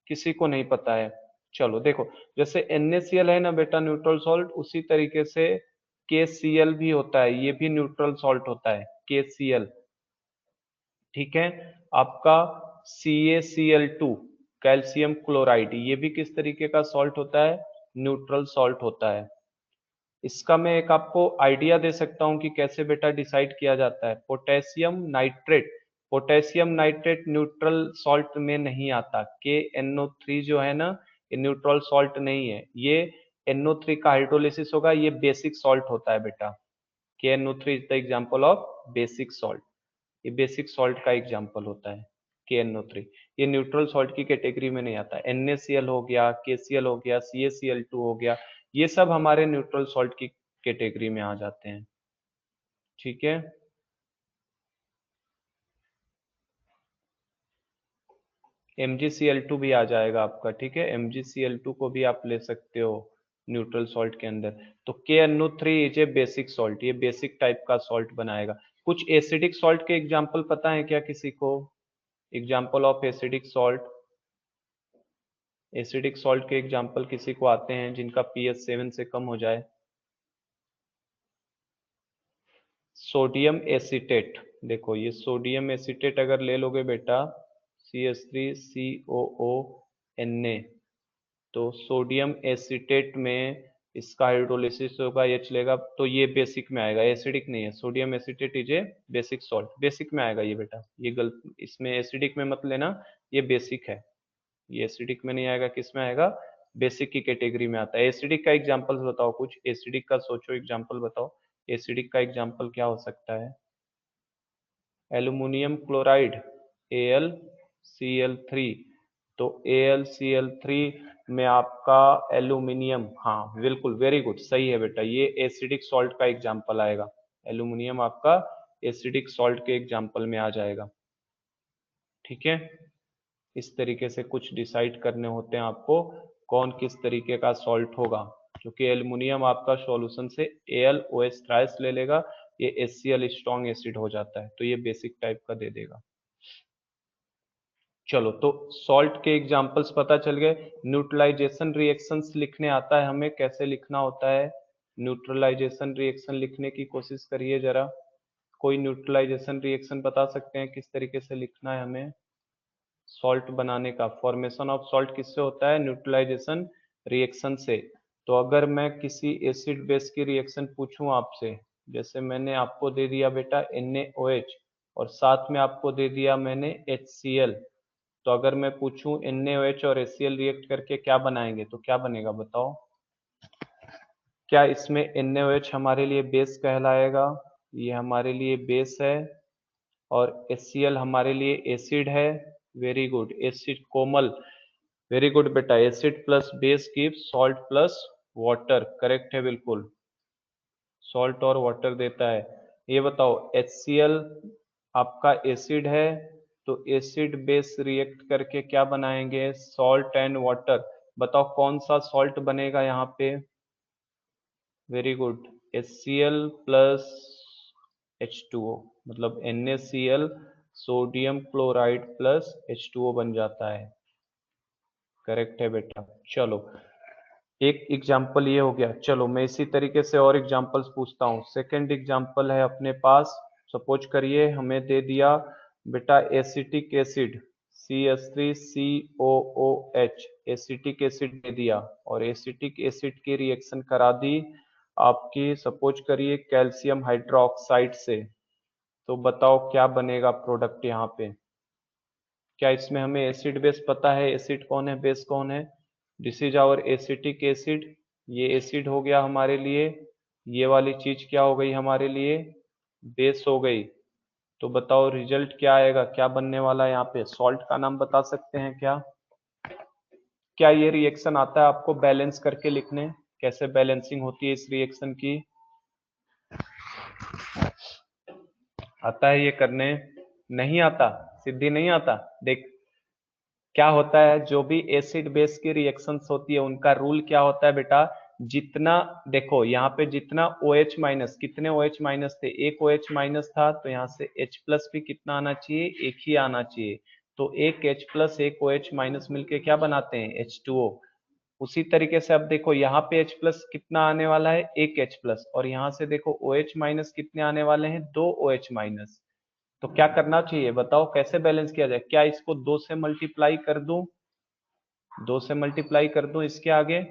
किसी को नहीं पता है। चलो देखो, जैसे NaCl है ना बेटा न्यूट्रल सॉल्ट, उसी तरीके से KCl भी होता है, ये भी न्यूट्रल सॉल्ट होता है, KCl। ठीक है, आपका CaCl2 कैल्शियम क्लोराइड, ये भी किस तरीके का सॉल्ट होता है, न्यूट्रल सॉल्ट होता है। इसका मैं एक आपको आइडिया दे सकता हूं कि कैसे बेटा डिसाइड किया जाता है। Potassium nitrate, potassium nitrate neutral salt में नहीं आता। KNO3 जो है ना, ये न्यूट्रल सॉल्ट नहीं है, ये NO3 का हाइड्रोलिसिस होगा, ये बेसिक सॉल्ट होता है बेटा। KNO3 is the example of basic salt, ये बेसिक सॉल्ट का एग्जाम्पल होता है KNO3। ये न्यूट्रल सॉल्ट की कैटेगरी में नहीं आता। NaCl हो गया, KCl हो गया, CaCl2 हो गया, ये सब हमारे न्यूट्रल सॉल्ट की कैटेगरी में आ जाते हैं। ठीक है, MgCl2 भी आ जाएगा आपका। ठीक है, MgCl2 को भी आप ले सकते हो न्यूट्रल सॉल्ट के अंदर। तो KNO3 is a basic salt, ये बेसिक टाइप का सॉल्ट बनाएगा। कुछ एसिडिक सॉल्ट के एग्जाम्पल पता है क्या किसी को? Example of acidic salt, acidic salt के एग्जाम्पल किसी को आते हैं जिनका pH 7 से कम हो जाए? सोडियम एसीटेट, देखो ये सोडियम एसीटेट अगर ले लोगे बेटा, CH3COO Na, तो सोडियम एसीटेट में इसका हाइड्रोलिसिस होगा, H लेगा, तो ये बेसिक में आएगा, एसिडिक नहीं है। Sodium acetate is a basic salt, basic में आएगा ये बेटा, ये गलत, इसमें एसिडिक में मत लेना, ये बेसिक है, ये एसिडिक में नहीं आएगा, किस में आएगा, बेसिक की कैटेगरी में आता है। एसिडिक का एग्जांपल बताओ, कुछ एसिडिक का सोचो, एग्जांपल बताओ। एसिडिक का एग्जांपल क्या हो सकता है? एल्यूमिनियम क्लोराइड, AlCl3, तो AlCl3 में आपका एल्यूमिनियम, हाँ बिल्कुल, वेरी गुड, सही है बेटा, ये एसिडिक सॉल्ट का एग्जांपल आएगा। एल्यूमिनियम आपका एसिडिक सॉल्ट के एग्जांपल में आ जाएगा। ठीक है, इस तरीके से कुछ डिसाइड करने होते हैं आपको कौन किस तरीके का सॉल्ट होगा, क्योंकि एल्युमिनियम आपका सॉल्यूशन से AlOH थ्राइस ले लेगा, ये HCl स्ट्रॉन्ग एसिड हो जाता है, तो ये बेसिक टाइप का दे देगा। चलो, तो सॉल्ट के एग्जांपल्स पता चल गए। न्यूट्रलाइजेशन रिएक्शंस लिखने आता है हमें, कैसे लिखना होता है? न्यूट्रलाइजेशन रिएक्शन लिखने की कोशिश करिए जरा, कोई न्यूट्रलाइजेशन रिएक्शन बता सकते हैं किस तरीके से लिखना है हमें? सॉल्ट बनाने का फॉर्मेशन ऑफ सॉल्ट किससे होता है? न्यूट्रलाइजेशन रिएक्शन से। तो अगर मैं किसी एसिड बेस की रिएक्शन पूछूं आपसे, जैसे मैंने आपको दे दिया बेटा NaOH और साथ में आपको दे दिया मैंने HCl, तो अगर मैं पूछूं NaOH और HCl रिएक्ट करके क्या बनाएंगे, तो क्या बनेगा बताओ? क्या इसमें NaOH हमारे लिए बेस कहलाएगा? ये हमारे लिए बेस है, और HCl हमारे लिए एसिड है। वेरी गुड, एसिड कोमल, वेरी गुड बेटा, acid plus base gives salt plus water, correct है बिल्कुल, सॉल्ट और वाटर देता है। ये बताओ HCl आपका एसिड है, तो एसिड बेस रिएक्ट करके क्या बनाएंगे? Salt and water. बताओ कौन सा सॉल्ट बनेगा यहाँ पे? Very good, HCl plus H2O, मतलब NaCl sodium chloride plus H2O बन जाता है, करेक्ट है बेटा। चलो, एक एग्जाम्पल ये हो गया। चलो मैं इसी तरीके से और एग्जाम्पल्स पूछता हूँ। सेकंड एग्जाम्पल है अपने पास, सपोज करिए हमें दे दिया बेटा acetic acid CH3COOH, acetic acid दे दिया, और एसिटिक एसिड की रिएक्शन करा दी आपकी, सपोज करिए कैल्शियम हाइड्रोक्साइड से, तो बताओ क्या बनेगा प्रोडक्ट यहाँ पे? क्या इसमें हमें एसिड बेस पता है? एसिड कौन है, बेस कौन है? This is our acetic acid, ये एसिड हो गया हमारे लिए, ये वाली चीज क्या हो गई हमारे लिए? बेस हो गई। तो बताओ रिजल्ट क्या आएगा, क्या बनने वाला है यहाँ पे? सॉल्ट का नाम बता सकते हैं क्या? क्या ये रिएक्शन आता है आपको बैलेंस करके लिखने? कैसे बैलेंसिंग होती है इस रिएक्शन की? आता है ये करने? नहीं आता, सिद्धि नहीं आता। देख क्या होता है, जो भी एसिड बेस की रिएक्शंस होती है उनका रूल क्या होता है बेटा? जितना, देखो यहाँ पे जितना OH माइनस, कितने OH माइनस थे? एक OH माइनस था, तो यहाँ से H प्लस भी कितना आना चाहिए? एक ही आना चाहिए। तो एक H प्लस एक OH माइनस मिलके क्या बनाते हैं? H2O। उसी तरीके से अब देखो यहाँ पे H प्लस कितना आने वाला है, एक H प्लस, और यहाँ से देखो OH माइनस कितने आने वाले हैं, दो OH माइनस। तो क्या करना चाहिए बताओ, कैसे बैलेंस किया जाए? क्या इसको दो से मल्टीप्लाई कर दूं, दो से मल्टीप्लाई कर दूं इसके आगे?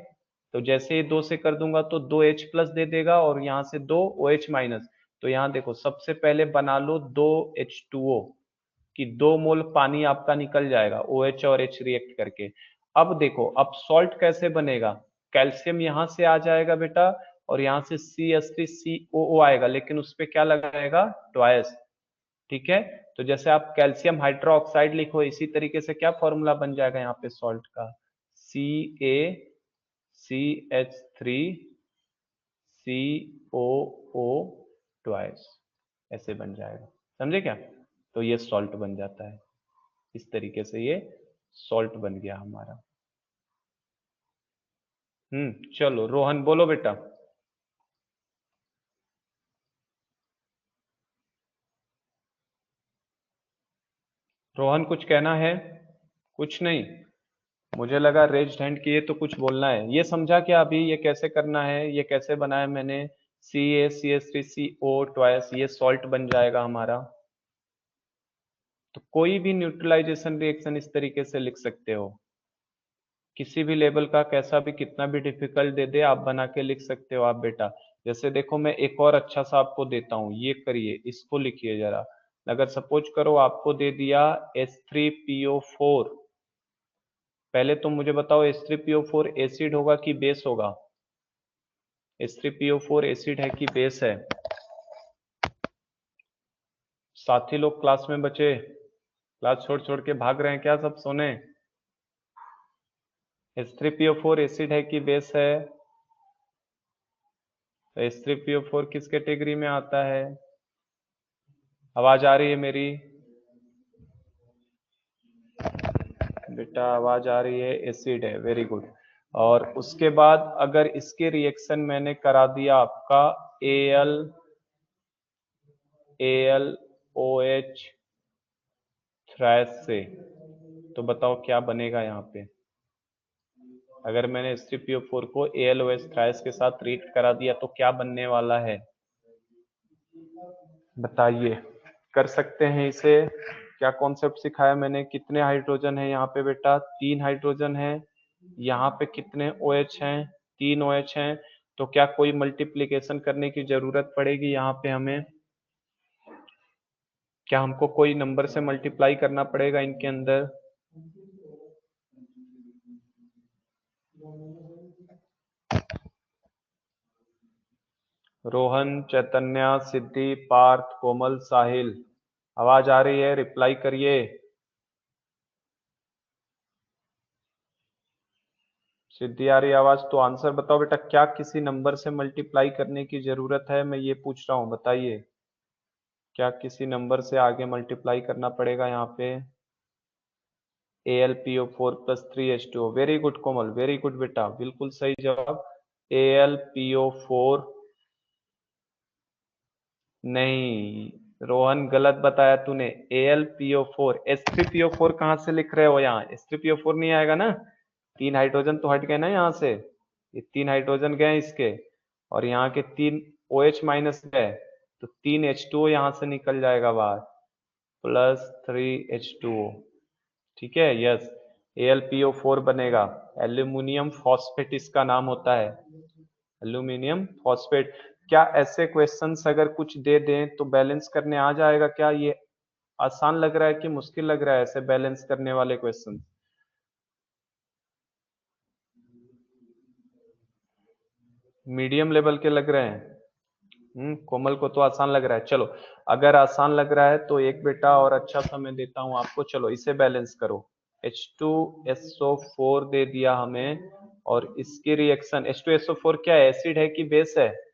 तो जैसे ही दो से कर दूंगा तो दो H प्लस दे देगा और यहाँ से दो OH माइनस। तो यहाँ देखो सबसे पहले बना लो दो H2O कि 2 मोल पानी आपका निकल जाएगा OH और H रिएक्ट करके। अब देखो, अब सॉल्ट कैसे बनेगा? कैल्शियम यहाँ से आ जाएगा बेटा, और यहाँ से CH3COO आएगा, लेकिन उस पे क्या लगाएगा, ट्वाइस। ठीक है, तो जैसे आप कैल्शियम हाइड्रोक्साइड लिखो, इसी तरीके से क्या फॉर्मूला बन जाएगा यहाँ पे सॉल्ट का, CaCH3COO ट्वाइस, ऐसे बन जाएगा। समझे क्या? तो ये सॉल्ट बन जाता है, इस तरीके से ये सॉल्ट बन गया हमारा। चलो रोहन बोलो बेटा। रोहन कुछ कहना है? कुछ नहीं? मुझे लगा रेज्ड हैंड किए तो कुछ बोलना है। ये समझा क्या अभी ये कैसे करना है, ये कैसे बनाया मैंने? CaCH3CO ट्वाइस, ये सॉल्ट बन जाएगा हमारा। तो कोई भी न्यूट्रलाइजेशन रिएक्शन इस तरीके से लिख सकते हो, किसी भी लेवल का, कैसा भी, कितना भी डिफिकल्ट दे दे आप बना के लिख सकते हो आप बेटा। जैसे देखो मैं एक और अच्छा सा आपको देता हूँ, ये करिए, इसको लिखिए जरा। अगर सपोज करो आपको दे दिया H3PO4, पहले तुम मुझे बताओ H3PO4 एसिड होगा कि बेस होगा? H3PO4 एसिड है कि बेस है? साथी लोग क्लास में बचे, क्लास छोड़ छोड़ के भाग रहे हैं क्या सब सोने? H3PO4 एसिड है कि बेस है? तो H3PO4 किस कैटेगरी में आता है? आवाज आ रही है मेरी बेटा? आवाज आ रही है, एसिड है, वेरी गुड। और उसके बाद अगर इसके रिएक्शन मैंने करा दिया आपका AlOH थ्राइस से, तो बताओ क्या बनेगा यहाँ पे? अगर मैंने H3PO4 को AlOH थ्राइस के साथ रिएक्ट करा दिया तो क्या बनने वाला है, बताइए। कर सकते हैं इसे? क्या कॉन्सेप्ट सिखाया मैंने? कितने हाइड्रोजन है यहाँ पे बेटा? 3 हाइड्रोजन है। यहाँ पे कितने OH हैं? 3 OH हैं। तो क्या कोई मल्टीप्लीकेशन करने की जरूरत पड़ेगी यहाँ पे हमें? क्या हमको कोई नंबर से मल्टीप्लाई करना पड़ेगा इनके अंदर? रोहन, चैतन्य, सिद्धि, पार्थ, कोमल, साहिल, आवाज आ रही है? रिप्लाई करिए। सिद्धि आ रही है आवाज? तो आंसर बताओ बेटा, क्या किसी नंबर से मल्टीप्लाई करने की जरूरत है? मैं ये पूछ रहा हूँ, बताइए। क्या किसी नंबर से आगे मल्टीप्लाई करना पड़ेगा यहाँ पे? AlPO4 plus 3H2O, very good Komal, very good बेटा, बिल्कुल सही जवाब। AlPO4 नहीं, रोहन गलत बताया तूने। AlPO4, H3PO4 कहाँ से लिख रहे हो यहाँ? H3PO4 नहीं आएगा ना, 3 हाइड्रोजन तो हट गए ना यहाँ से, ये 3 हाइड्रोजन गए इसके, और यहाँ के 3 OH माइनस गए, तो 3H2O यहाँ से निकल जाएगा बाहर, प्लस 3H2O। ठीक है, यस, AlPO4 बनेगा। एल्यूमिनियम फॉस्फेट इसका नाम होता है, एल्यूमिनियम फॉस्फेट। क्या ऐसे क्वेश्चंस अगर कुछ दे दें तो बैलेंस करने आ जाएगा क्या? ये आसान लग रहा है कि मुश्किल लग रहा है ऐसे बैलेंस करने वाले क्वेश्चन? मीडियम लेवल के लग रहे हैं? कोमल को तो आसान लग रहा है। चलो, अगर आसान लग रहा है तो एक बेटा और अच्छा सा मैं देता हूं आपको, चलो इसे बैलेंस करो। H2SO4 दे दिया हमें, और इसकी रिएक्शन, H2SO4 क्या एसिड है कि बेस है?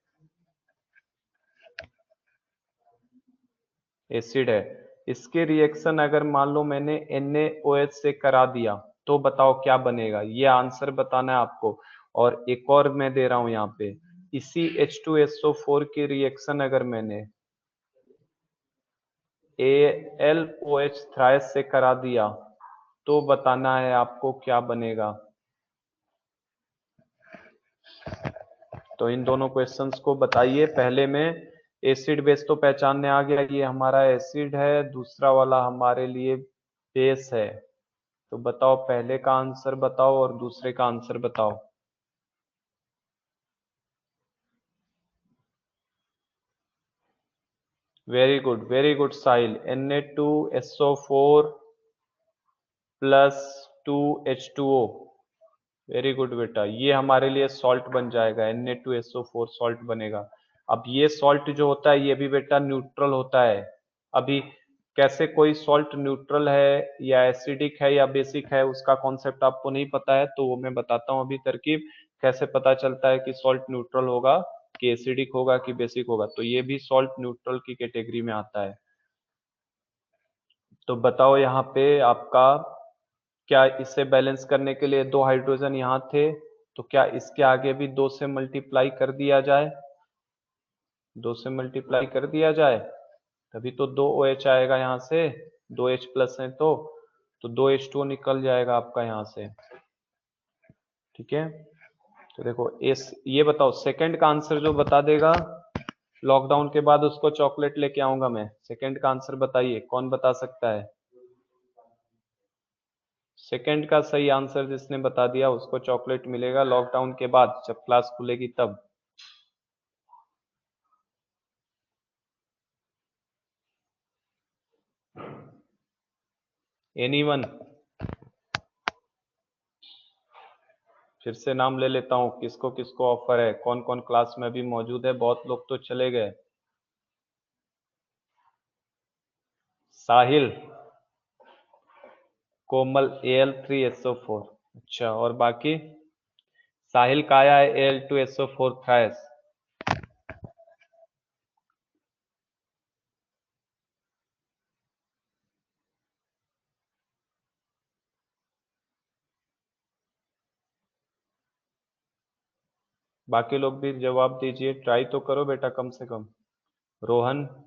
एसिड है। इसके रिएक्शन अगर मान लो मैंने NaOH से करा दिया तो बताओ क्या बनेगा, ये आंसर बताना है आपको। और एक और मैं दे रहा हूं यहाँ पे, इसी H2SO4 की रिएक्शन अगर मैंने AlOH थ्राइस से करा दिया तो बताना है आपको क्या बनेगा। तो इन दोनों क्वेश्चंस को बताइए। पहले में एसिड बेस तो पहचानने आ गया, ये हमारा एसिड है, दूसरा वाला हमारे लिए बेस है। तो बताओ पहले का आंसर बताओ और दूसरे का आंसर बताओ। वेरी गुड साहिल। Na2SO4 plus 2H2O। Very good बेटा, ये हमारे लिए सॉल्ट बन जाएगा, Na2SO4 सॉल्ट बनेगा। अब ये सॉल्ट जो होता है ये भी बेटा न्यूट्रल होता है। अभी कैसे कोई सॉल्ट न्यूट्रल है या एसिडिक है या बेसिक है उसका कॉन्सेप्ट आपको नहीं पता है, तो वो मैं बताता हूँ अभी तरकीब। कैसे पता चलता है कि सॉल्ट न्यूट्रल होगा, कि एसिडिक होगा, कि बेसिक होगा। तो ये भी सॉल्ट न्यूट्रल की कैटेगरी में आता है। तो बताओ यहाँ पे आपका क्या, इसे बैलेंस करने के लिए 2 हाइड्रोजन यहाँ थे, तो क्या इसके आगे भी 2 से मल्टीप्लाई कर दिया जाए? 2 से मल्टीप्लाई कर दिया जाए तभी तो 2OH आएगा यहाँ से। 2H प्लस है तो 2H2O निकल जाएगा आपका यहाँ से। ठीक है, तो देखो इस ये बताओ सेकंड का आंसर जो बता देगा लॉकडाउन के बाद उसको चॉकलेट लेके आऊंगा मैं। सेकंड का आंसर बताइए, कौन बता सकता है? सेकंड का सही आंसर जिसने बता दिया उसको चॉकलेट मिलेगा लॉकडाउन के बाद, जब क्लास खुलेगी तब। एनीवन? फिर से नाम ले लेता हूँ, किसको किसको ऑफर है, कौन कौन क्लास में भी मौजूद है। बहुत लोग तो चले गए। साहिल, कोमल Al3SO4। अच्छा, और बाकी? साहिल काया है Al2SO4 थ्रायस। बाकी लोग भी जवाब दीजिए, ट्राई तो करो बेटा कम से कम। रोहन?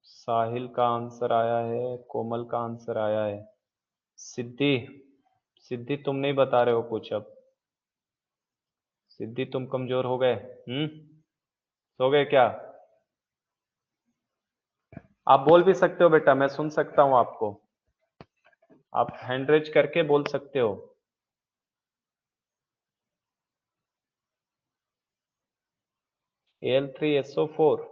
साहिल का आंसर आया है, कोमल का आंसर आया है। सिद्धि, सिद्धि तुम नहीं बता रहे हो कुछ अब। सिद्धि तुम कमजोर हो गए? सो गए क्या? आप बोल भी सकते हो बेटा, मैं सुन सकता हूं आपको। आप हैंड रेज करके बोल सकते हो। Al3SO4।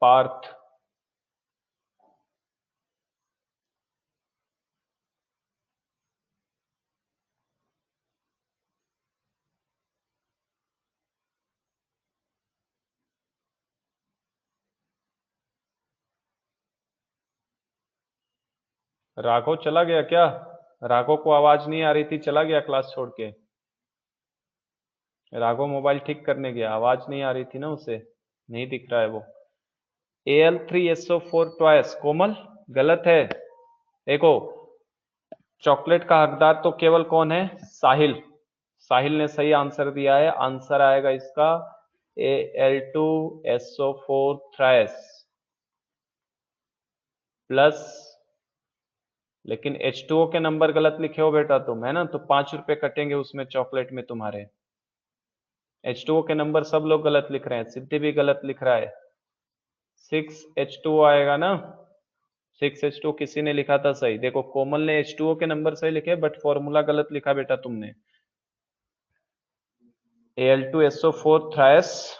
पार्थ? राघव चला गया क्या? राघव को आवाज नहीं आ रही थी, चला गया क्लास छोड़ के? राघव मोबाइल ठीक करने गया, आवाज नहीं आ रही थी ना उसे, नहीं दिख रहा है वो। Al3SO4 twice. कोमल गलत है। देखो चॉकलेट का हकदार तो केवल कौन है? साहिल। साहिल ने सही आंसर दिया है। आंसर आएगा इसका Al2SO4 थ्राइस प्लस, लेकिन H2O के नंबर गलत लिखे हो बेटा तुम, है ना, तो 5 रुपए कटेंगे उसमें चॉकलेट में तुम्हारे। H2O के नंबर सब लोग गलत लिख रहे हैं, सिद्धि भी गलत लिख रहा है। 6H2O आएगा ना। 6H2O किसी ने लिखा था सही, देखो कोमल ने H2O के नंबर सही लिखे बट फॉर्मूला गलत लिखा बेटा तुमने। Al2SO4 थ्राइस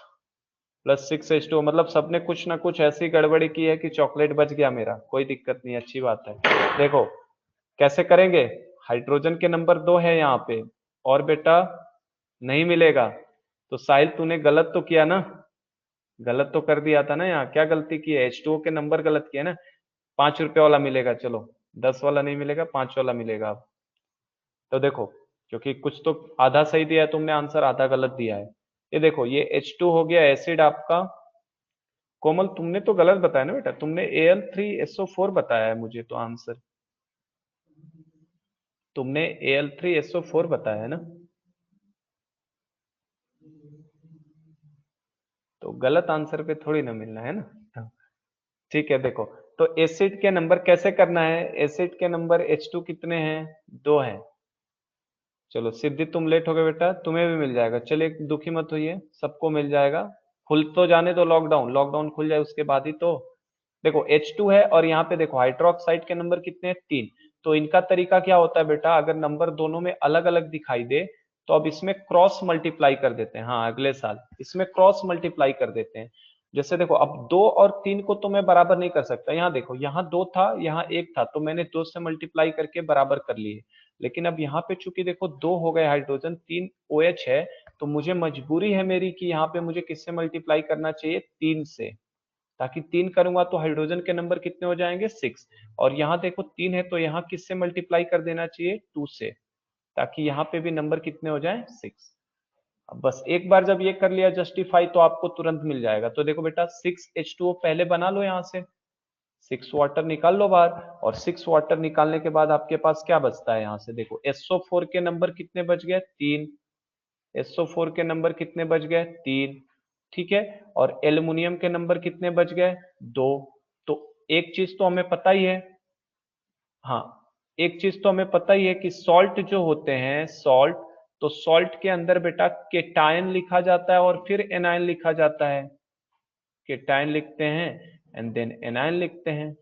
प्लस 6H2O, मतलब सबने कुछ ना कुछ ऐसी गड़बड़ी की है कि चॉकलेट बच गया मेरा। कोई दिक्कत नहीं, अच्छी बात है। देखो कैसे करेंगे, हाइड्रोजन के नंबर 2 है यहाँ पे, और बेटा नहीं मिलेगा। तो साहिल तूने गलत तो किया ना, गलत तो कर दिया था ना। यहाँ क्या गलती की है? H2O के नंबर गलत किया ना। 5 रुपए वाला मिलेगा, चलो 10 वाला नहीं मिलेगा, 5 वाला मिलेगा अब। तो देखो क्योंकि कुछ तो आधा सही दिया है तुमने आंसर, आधा गलत दिया है। ये देखो ये H2 हो गया एसिड आपका। कोमल तुमने तो गलत बताया ना बेटा, तुमने Al3SO4 बताया है मुझे तो आंसर। तुमने Al3SO4 बताया है ना, तो गलत आंसर पे थोड़ी ना मिलना है ना। ठीक है, देखो तो एसिड के नंबर कैसे करना है, एसिड के नंबर H2 कितने हैं, 2 हैं। चलो सिद्धि तुम लेट हो गए बेटा, तुम्हें भी मिल जाएगा, चलिए दुखी मत होइए, सबको मिल जाएगा। खुल तो जाने दो लॉकडाउन, लॉकडाउन खुल जाए उसके बाद ही तो। देखो H2 है और यहाँ पे देखो हाइड्रोक्साइड के नंबर कितने हैं, 3। तो इनका तरीका क्या होता है बेटा, अगर नंबर दोनों में अलग अलग दिखाई दे तो अब इसमें क्रॉस मल्टीप्लाई कर देते हैं। हाँ, अगले साल इसमें क्रॉस मल्टीप्लाई कर देते हैं। जैसे देखो अब 2 और 3 को तो मैं बराबर नहीं कर सकता, यहाँ देखो यहाँ 2 था यहाँ 1 था, तो मैंने 2 से मल्टीप्लाई करके बराबर कर लिए। लेकिन अब यहाँ पे चूंकि देखो 2 हो गए हाइड्रोजन, 3 OH है, तो मुझे मजबूरी है मेरी कि यहाँ पे मुझे किससे मल्टीप्लाई करना चाहिए, 3 से। ताकि 3 करूंगा तो हाइड्रोजन के नंबर कितने हो जाएंगे, 6। और यहाँ देखो 3 है तो यहाँ किससे मल्टीप्लाई कर देना चाहिए, 2 से, ताकि यहाँ पे भी नंबर कितने हो जाए, 6। अब बस एक बार जब ये कर लिया जस्टिफाई तो आपको तुरंत मिल जाएगा। तो देखो बेटा 6H2O पहले बना लो, यहाँ से 6 वाटर निकाल लो बाहर, और 6 वाटर निकालने के बाद आपके पास क्या बचता है, यहाँ से देखो SO4 के नंबर कितने बच गए, 3। SO4 के नंबर कितने बच गए, 3। ठीक है, और एल्युमिनियम के नंबर कितने बच गए, 2। तो एक चीज तो हमें पता ही है, हाँ, एक चीज तो हमें पता ही है कि सॉल्ट जो होते हैं, सॉल्ट, तो सॉल्ट के अंदर बेटा केटायन लिखा जाता है और फिर एनायन लिखा जाता है। केटायन लिखते हैं एंड देन एनायन लिखते हैं,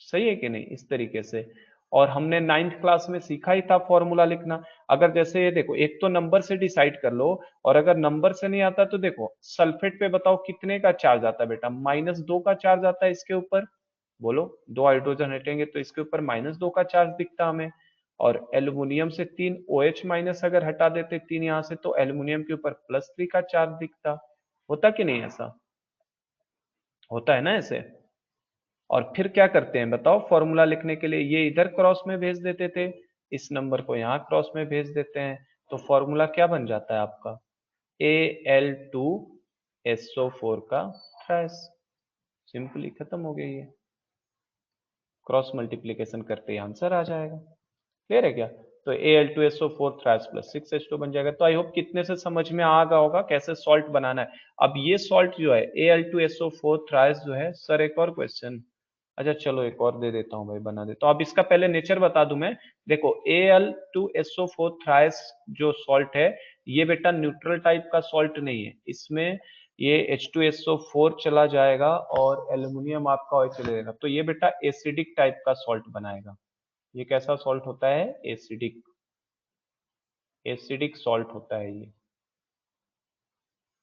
सही है कि नहीं, इस तरीके से। और हमने 9th क्लास में सीखा ही था फॉर्मूला लिखना। अगर जैसे ये देखो, एक तो नंबर से डिसाइड कर लो, और अगर नंबर से नहीं आता तो देखो सल्फेट पे बताओ कितने का चार्ज आता है बेटा, -2 का चार्ज आता है इसके ऊपर। बोलो, 2 हाइड्रोजन हटेंगे तो इसके ऊपर -2 का चार्ज दिखता हमें। और एल्युमिनियम से 3 OH माइनस अगर हटा देते 3 यहाँ से, तो एल्युमिनियम के ऊपर +3 का चार्ज दिखता। होता कि नहीं, ऐसा होता है ना ऐसे। और फिर क्या करते हैं बताओ, फॉर्मूला लिखने के लिए ये इधर क्रॉस में भेज देते थे, इस नंबर को यहाँ क्रॉस में भेज देते हैं, तो फॉर्मूला क्या बन जाता है आपका, Al2SO4 का ट्राइस। सिंपली खत्म हो गया, ये क्रॉस मल्टीप्लीकेशन करते ही आंसर आ जाएगा। क्लियर है क्या। तो Al2SO4 थ्राइस प्लस 6H2 बन जाएगा। तो आई होप कितने से समझ में आ गया होगा कैसे सॉल्ट बनाना है। अब ये सॉल्ट जो है Al2SO4 थ्राइस जो है, सर एक और क्वेश्चन, अच्छा चलो एक और दे देता हूँ भाई, बना देता हूँ। अब इसका पहले नेचर बता दूं मैं। देखो Al2SO4 थ्राइस जो सॉल्ट है, ये बेटा न्यूट्रल टाइप का सॉल्ट नहीं है, इसमें ये H2SO4 चला जाएगा और एल्यूमिनियम आपका ऑयल चले जाएगा, तो ये बेटा एसिडिक टाइप का सॉल्ट बनाएगा। ये कैसा सॉल्ट होता है, एसिडिक, एसिडिक सॉल्ट होता है ये।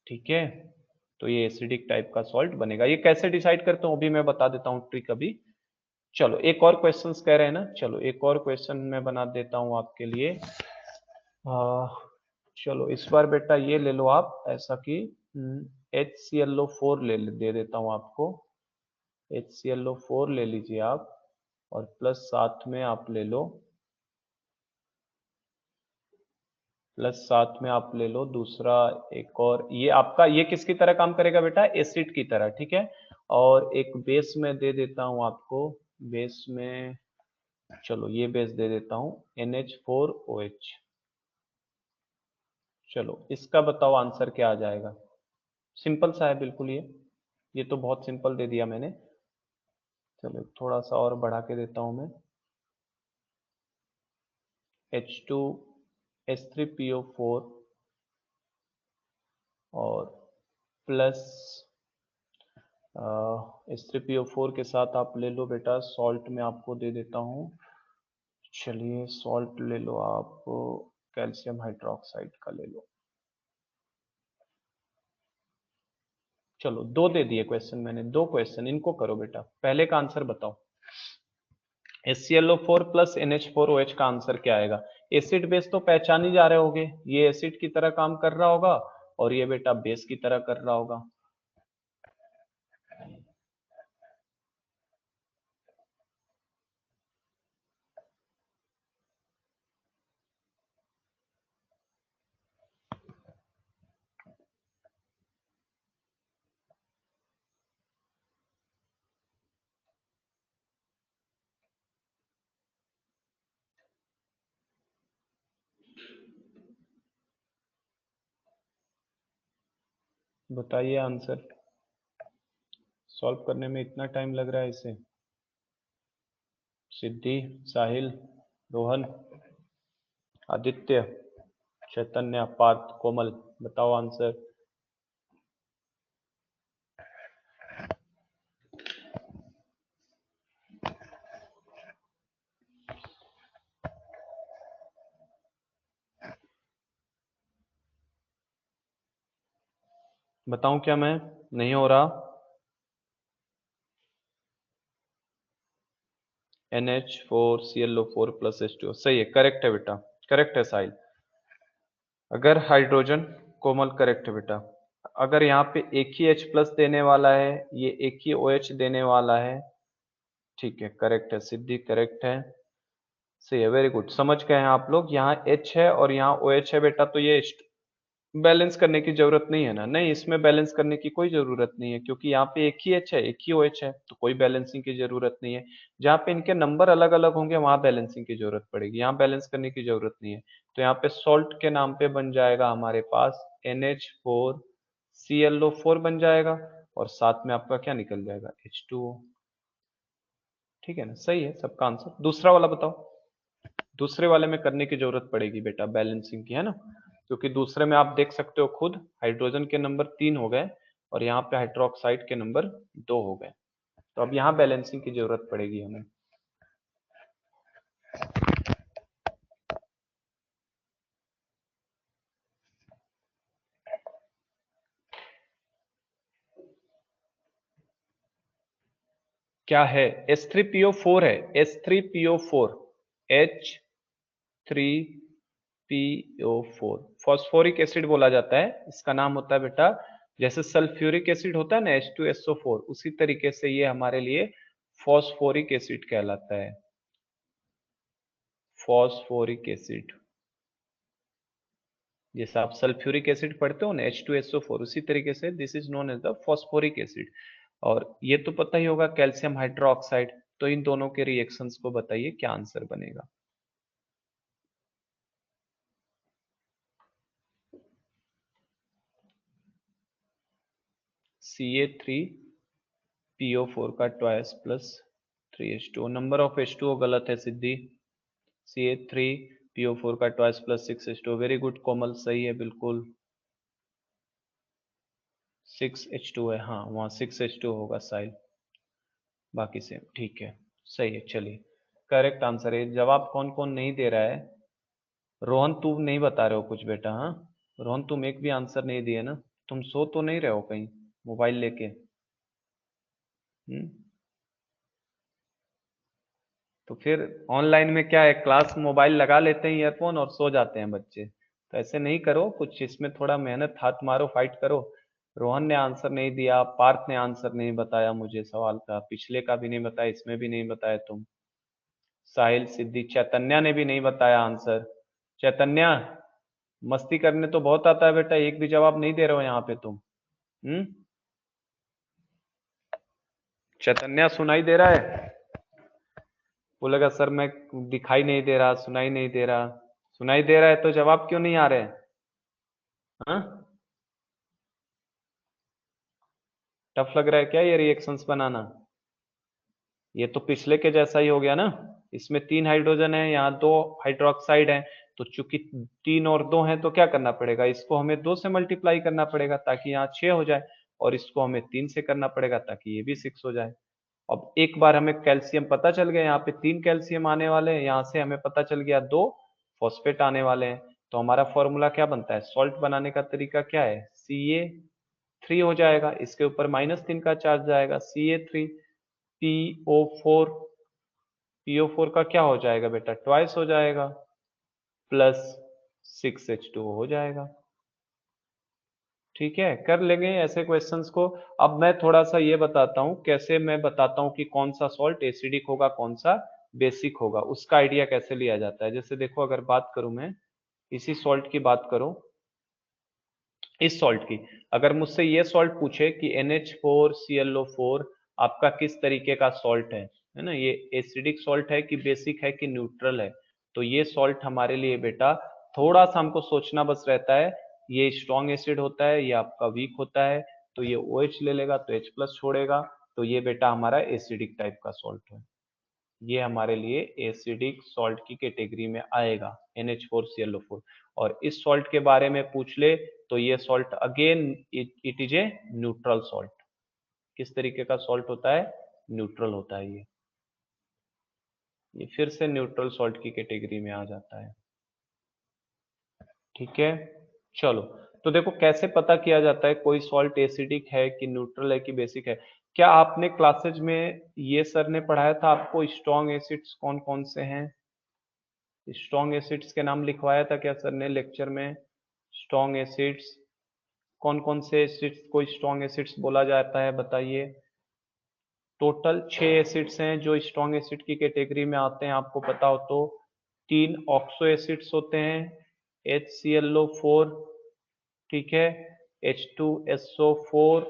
ठीक है, तो ये एसिडिक टाइप का सॉल्ट बनेगा। ये कैसे डिसाइड करते हो अभी मैं बता देता हूँ ट्रिक अभी। चलो एक और क्वेश्चंस कह रहे हैं ना, चलो एक और क्वेश्चन मैं बना देता हूँ आपके लिए। आ, चलो इस बार बेटा ये ले लो आप, ऐसा कि HClO4 दे देता हूँ आपको। HClO4 ले लीजिए आप, और प्लस साथ में आप ले लो, प्लस साथ में आप ले लो दूसरा एक और, ये आपका ये किसकी तरह काम करेगा बेटा, एसिड की तरह। ठीक है, और एक बेस में दे देता हूँ आपको, बेस में, चलो ये बेस दे देता हूँ NH4OH। चलो इसका बताओ आंसर क्या आ जाएगा। सिंपल सा है बिल्कुल ये तो बहुत सिंपल दे दिया मैंने। चलो थोड़ा सा और बढ़ा के देता हूँ मैं, H2S3PO4 और प्लस H3PO4 के साथ आप ले लो बेटा सॉल्ट, में आपको दे देता हूँ। चलिए सॉल्ट ले लो आप, कैल्शियम हाइड्रोक्साइड का ले लो। चलो दो दे दिए क्वेश्चन मैंने, दो क्वेश्चन, इनको करो बेटा, पहले का आंसर बताओ। HClO4 प्लस NH4OH का आंसर क्या आएगा। एसिड बेस तो पहचान ही जा रहे होगे, ये एसिड की तरह काम कर रहा होगा और ये बेटा बेस की तरह कर रहा होगा। बताइए आंसर। सॉल्व करने में इतना टाइम लग रहा है इसे? सिद्धि, साहिल, रोहन, आदित्य, चैतन्य, पार्थ, कोमल, बताओ आंसर। बताऊं क्या मैं? नहीं हो रहा? NH4ClO4 प्लस H2O, सही है, करेक्ट है बेटा, करेक्ट है साहिल। अगर हाइड्रोजन, कोमल करेक्ट है बेटा, अगर यहाँ पे एक ही H प्लस देने वाला है, ये एक ही OH देने वाला है, ठीक है, करेक्ट है सिद्धि, करेक्ट है, सही है, वेरी गुड, समझ गए हैं आप लोग। यहाँ H है और यहाँ OH है बेटा, तो ये बैलेंस करने की जरूरत नहीं है ना? नहीं, इसमें बैलेंस करने की कोई जरूरत नहीं है, क्योंकि यहाँ पे एक ही H है, एक ही OH है, तो कोई बैलेंसिंग की जरूरत नहीं है। जहाँ पे इनके नंबर अलग अलग होंगे वहां बैलेंसिंग की जरूरत पड़ेगी, यहाँ बैलेंस करने की जरूरत नहीं है। तो यहाँ पे सॉल्ट के नाम पे बन जाएगा हमारे पास NH4ClO4 बन जाएगा, और साथ में आपका क्या निकल जाएगा? H2O। ठीक है ना, सही है सबका आंसर। दूसरा वाला बताओ। दूसरे वाले में करने की जरूरत पड़ेगी बेटा बैलेंसिंग की, है ना? क्योंकि दूसरे में आप देख सकते हो खुद, हाइड्रोजन के नंबर 3 हो गए और यहाँ पे हाइड्रोक्साइड के नंबर 2 हो गए, तो अब यहाँ बैलेंसिंग की जरूरत पड़ेगी हमें। क्या है? H3PO4 है, H3PO4, H3PO4 फॉस्फोरिक एसिड बोला जाता है, इसका नाम होता है बेटा, जैसे सल्फ्यूरिक एसिड होता है ना H2SO4, उसी तरीके से ये हमारे लिए फॉस्फोरिक एसिड कहलाता है, फॉस्फोरिक एसिड। जैसे आप सल्फ्यूरिक एसिड पढ़ते हो ना H2SO4, उसी तरीके से this is known as the phosphoric acid. और ये तो पता ही होगा कैल्शियम हाइड्रोक्साइड, तो इन दोनों के रिएक्शंस को बताइए क्या आंसर बनेगा। Ca3PO4 का twice plus 3H2O, number of H2O गलत है सिद्धि, Ca3PO4 का twice plus 6H2O, very good Komal, सही है बिल्कुल, 6H2 है, हाँ वहाँ 6H2 होगा साइल, बाकी से ठीक है, सही है, चलिए करेक्ट आंसर है। जवाब कौन कौन नहीं दे रहा है? रोहन तुम नहीं बता रहे हो कुछ बेटा? हाँ रोहन, तुम एक भी आंसर नहीं दिए ना? तुम सो तो नहीं रहे हो कहीं मोबाइल लेके? हम्म। तो फिर ऑनलाइन में क्या है, क्लास मोबाइल लगा लेते हैं ईयरफोन और सो जाते हैं बच्चे, तो ऐसे नहीं करो, कुछ इसमें थोड़ा मेहनत, हाथ मारो, फाइट करो। रोहन ने आंसर नहीं दिया, पार्थ ने आंसर नहीं बताया मुझे सवाल का, पिछले का भी नहीं बताया, इसमें भी नहीं बताया तुम, साहिल, सिद्धि, चैतन्या ने भी नहीं बताया आंसर। चैतन्या, मस्ती करने तो बहुत आता है बेटा, एक भी जवाब नहीं दे रहे हो यहाँ पे तुम। हम्म। चैतन्या सुनाई दे रहा है? बोलेगा सर मैं, दिखाई नहीं दे रहा, सुनाई नहीं दे रहा। सुनाई दे रहा है तो जवाब क्यों नहीं आ रहे? हाँ, टफ लग रहा है क्या ये रिएक्शंस बनाना? ये तो पिछले के जैसा ही हो गया ना, इसमें 3 हाइड्रोजन है, यहाँ 2 हाइड्रोक्साइड है, तो चूंकि 3 और 2 है तो क्या करना पड़ेगा, इसको हमें 2 से मल्टीप्लाई करना पड़ेगा ताकि यहाँ 6 हो जाए, और इसको हमें 3 से करना पड़ेगा ताकि ये भी 6 हो जाए। अब एक बार हमें कैल्शियम पता चल गया, यहाँ पे 3 कैल्शियम आने वाले हैं, यहाँ से हमें पता चल गया 2 फॉस्फेट आने वाले हैं, तो हमारा फॉर्मूला क्या बनता है, सॉल्ट बनाने का तरीका क्या है, Ca3 हो जाएगा, इसके ऊपर -3 का चार्ज जाएगा, Ca3 PO4, PO4 का क्या हो जाएगा बेटा, ट्वाइस हो जाएगा, प्लस 6H2O हो जाएगा। ठीक है, कर लेंगे ऐसे क्वेश्चंस को। अब मैं थोड़ा सा ये बताता हूँ, कैसे मैं बताता हूँ कि कौन सा सॉल्ट एसिडिक होगा, कौन सा बेसिक होगा, उसका आइडिया कैसे लिया जाता है। जैसे देखो, अगर बात करूं मैं, इसी सॉल्ट की बात करूं, इस सॉल्ट की, अगर मुझसे ये सॉल्ट पूछे कि NH4ClO4 आपका किस तरीके का सॉल्ट है ना, ये एसिडिक सॉल्ट है कि बेसिक है कि न्यूट्रल है, तो ये सॉल्ट हमारे लिए बेटा थोड़ा सा हमको सोचना बस रहता है, ये स्ट्रॉन्ग एसिड होता है, ये आपका वीक होता है, तो ये OH ले लेगा तो H प्लस छोड़ेगा, तो ये बेटा हमारा एसिडिक टाइप का सॉल्ट है, ये हमारे लिए एसिडिक सॉल्ट की कैटेगरी में आएगा NH4ClO4। और इस सॉल्ट के बारे में पूछ ले तो ये salt again it is a neutral salt. किस तरीके का सॉल्ट होता है? न्यूट्रल होता है ये फिर से न्यूट्रल सॉल्ट की कैटेगरी में आ जाता है। ठीक है, चलो तो देखो कैसे पता किया जाता है कोई सॉल्ट एसिडिक है कि न्यूट्रल है कि बेसिक है। क्या आपने क्लासेज में ये सर ने पढ़ाया था आपको स्ट्रॉन्ग एसिड्स कौन कौन से हैं? स्ट्रॉन्ग एसिड्स के नाम लिखवाया था क्या सर ने लेक्चर में? स्ट्रॉन्ग एसिड्स कौन कौन से एसिड्स को स्ट्रॉन्ग एसिड्स बोला जाता है बताइए। टोटल 6 एसिड्स हैं जो स्ट्रॉन्ग एसिड की कैटेगरी में आते हैं, आपको पता हो तो। 3 ऑक्सो एसिड्स होते हैं, HClO4, ठीक है, H2SO4,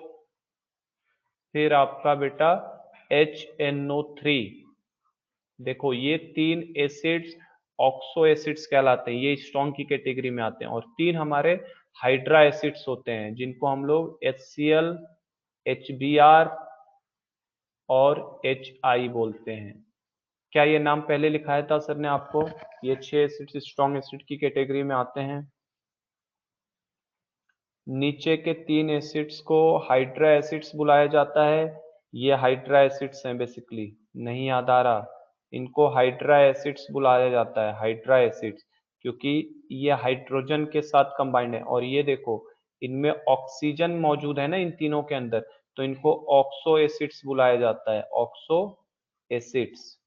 फिर आपका बेटा HNO3। देखो ये 3 एसिड्स ऑक्सो एसिड्स कहलाते हैं, ये स्ट्रॉन्ग की कैटेगरी में आते हैं। और 3 हमारे हाइड्रा एसिड्स होते हैं जिनको हम लोग HCl, HBr और HI बोलते हैं। क्या ये नाम पहले लिखाया था सर ने आपको? ये 6 एसिड्स स्ट्रॉन्ग एसिड की कैटेगरी में आते हैं। नीचे के 3 एसिड्स को हाइड्रा एसिड्स बुलाया जाता है, ये हाइड्रा एसिड्स हैं बेसिकली, नहीं याद आ रहा, इनको हाइड्रा एसिड्स बुलाया जाता है, हाइड्रा एसिड्स, क्योंकि ये हाइड्रोजन के साथ कंबाइंड है। और ये देखो इनमें ऑक्सीजन मौजूद है ना इन तीनों के अंदर, तो इनको ऑक्सो एसिड्स बुलाया जाता है, ऑक्सो एसिड्स।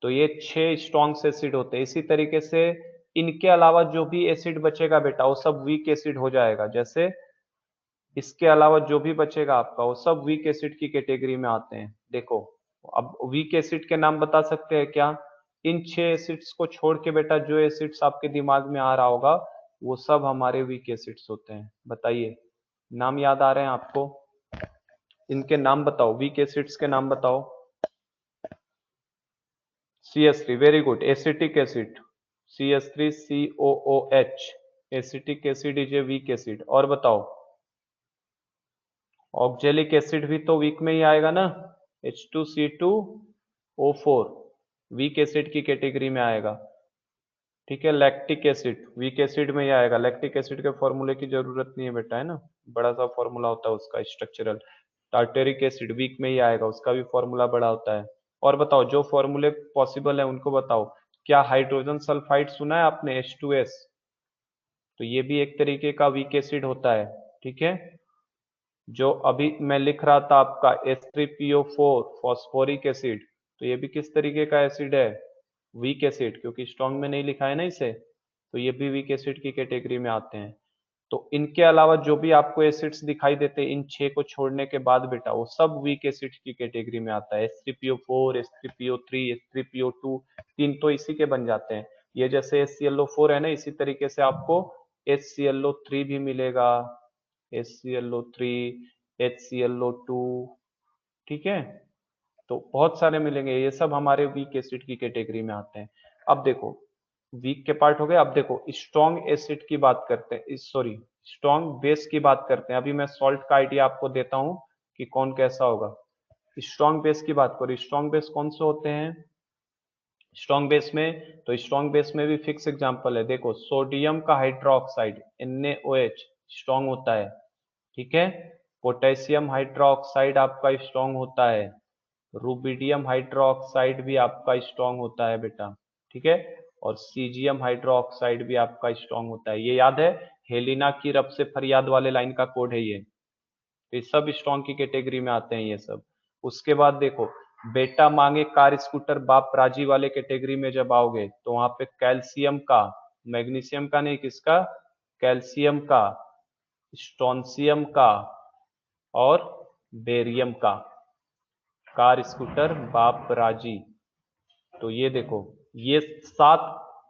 तो ये 6 स्ट्रॉन्ग एसिड होते हैं। इसी तरीके से इनके अलावा जो भी एसिड बचेगा बेटा वो सब वीक एसिड हो जाएगा। जैसे इसके अलावा जो भी बचेगा आपका वो सब वीक एसिड की कैटेगरी में आते हैं। देखो अब वीक एसिड के नाम बता सकते हैं क्या? इन 6 एसिड्स को छोड़ के बेटा जो एसिड्स आपके दिमाग में आ रहा होगा वो सब हमारे वीक एसिड्स होते हैं। बताइए नाम याद आ रहे हैं आपको? इनके नाम बताओ, वीक एसिड्स के नाम बताओ। CH3, very good, acetic acid, CH3COOH, acetic acid is a weak acid. और बताओ ऑक्जेलिक एसिड भी तो वीक में ही आएगा ना, H2C2O4 वीक एसिड की कैटेगरी में आएगा। ठीक है, लैक्टिक एसिड वीक एसिड में ही आएगा। लैक्टिक एसिड के फॉर्मूले की जरूरत नहीं है बेटा, है ना, बड़ा सा फॉर्मूला होता है उसका स्ट्रक्चरल। टार्टेरिक एसिड वीक में ही आएगा, उसका भी फॉर्मूला बड़ा होता है। और बताओ जो फॉर्मूले पॉसिबल है उनको बताओ। क्या हाइड्रोजन सल्फाइड सुना है आपने, H2S? तो ये भी एक तरीके का वीक एसिड होता है। ठीक है, जो अभी मैं लिख रहा था आपका H3PO4 फॉस्फोरिक एसिड, तो ये भी किस तरीके का एसिड है? वीक एसिड, क्योंकि स्ट्रॉन्ग में नहीं लिखा है ना इसे, तो ये भी वीक एसिड की कैटेगरी में आते हैं। तो इनके अलावा जो भी आपको एसिड्स दिखाई देते हैं इन 6 को छोड़ने के बाद बेटा वो सब वीक एसिड की कैटेगरी में आता है। H3PO4, H3PO3, H3PO2, 3 तो इसी के बन जाते हैं। ये जैसे HClO4 है ना, इसी तरीके से आपको HClO3 भी मिलेगा, HClO3, HClO2, ठीक है, तो बहुत सारे मिलेंगे, ये सब हमारे वीक एसिड की कैटेगरी में आते हैं। अब देखो वीक के पार्ट हो गए, अब देखो स्ट्रॉन्ग एसिड की बात करते हैं, सॉरी स्ट्रॉन्ग बेस की बात करते हैं। अभी मैं सॉल्ट का आइडिया आपको देता हूं कि कौन कैसा होगा। स्ट्रॉन्ग बेस की बात करो, स्ट्रॉन्ग बेस कौन से होते हैं स्ट्रॉन्ग बेस में? तो स्ट्रॉन्ग बेस में भी फिक्स एग्जांपल है, देखो सोडियम का हाइड्रोक्साइड NaOH स्ट्रॉन्ग होता है, ठीक है। पोटेशियम हाइड्रोक्साइड आपका स्ट्रॉन्ग होता है, रुबिडियम हाइड्रोक्साइड भी आपका स्ट्रॉन्ग होता है बेटा, ठीक है। और सीजियम हाइड्रोक्साइड भी आपका स्ट्रॉन्ग होता है। ये याद है, हेलिना की रब से फरियाद वाले लाइन का कोड है ये। तो ये सब स्ट्रॉन्ग की कैटेगरी में आते हैं ये सब। उसके बाद देखो बेटा मांगे कार स्कूटर बाप राजी वाले कैटेगरी में जब आओगे तो वहां पे कैल्शियम का, मैग्नीशियम का नहीं, किसका? कैल्शियम का, स्ट्रोंशियम का और बेरियम का, कार स्कूटर बाप राजी। तो ये देखो ये 7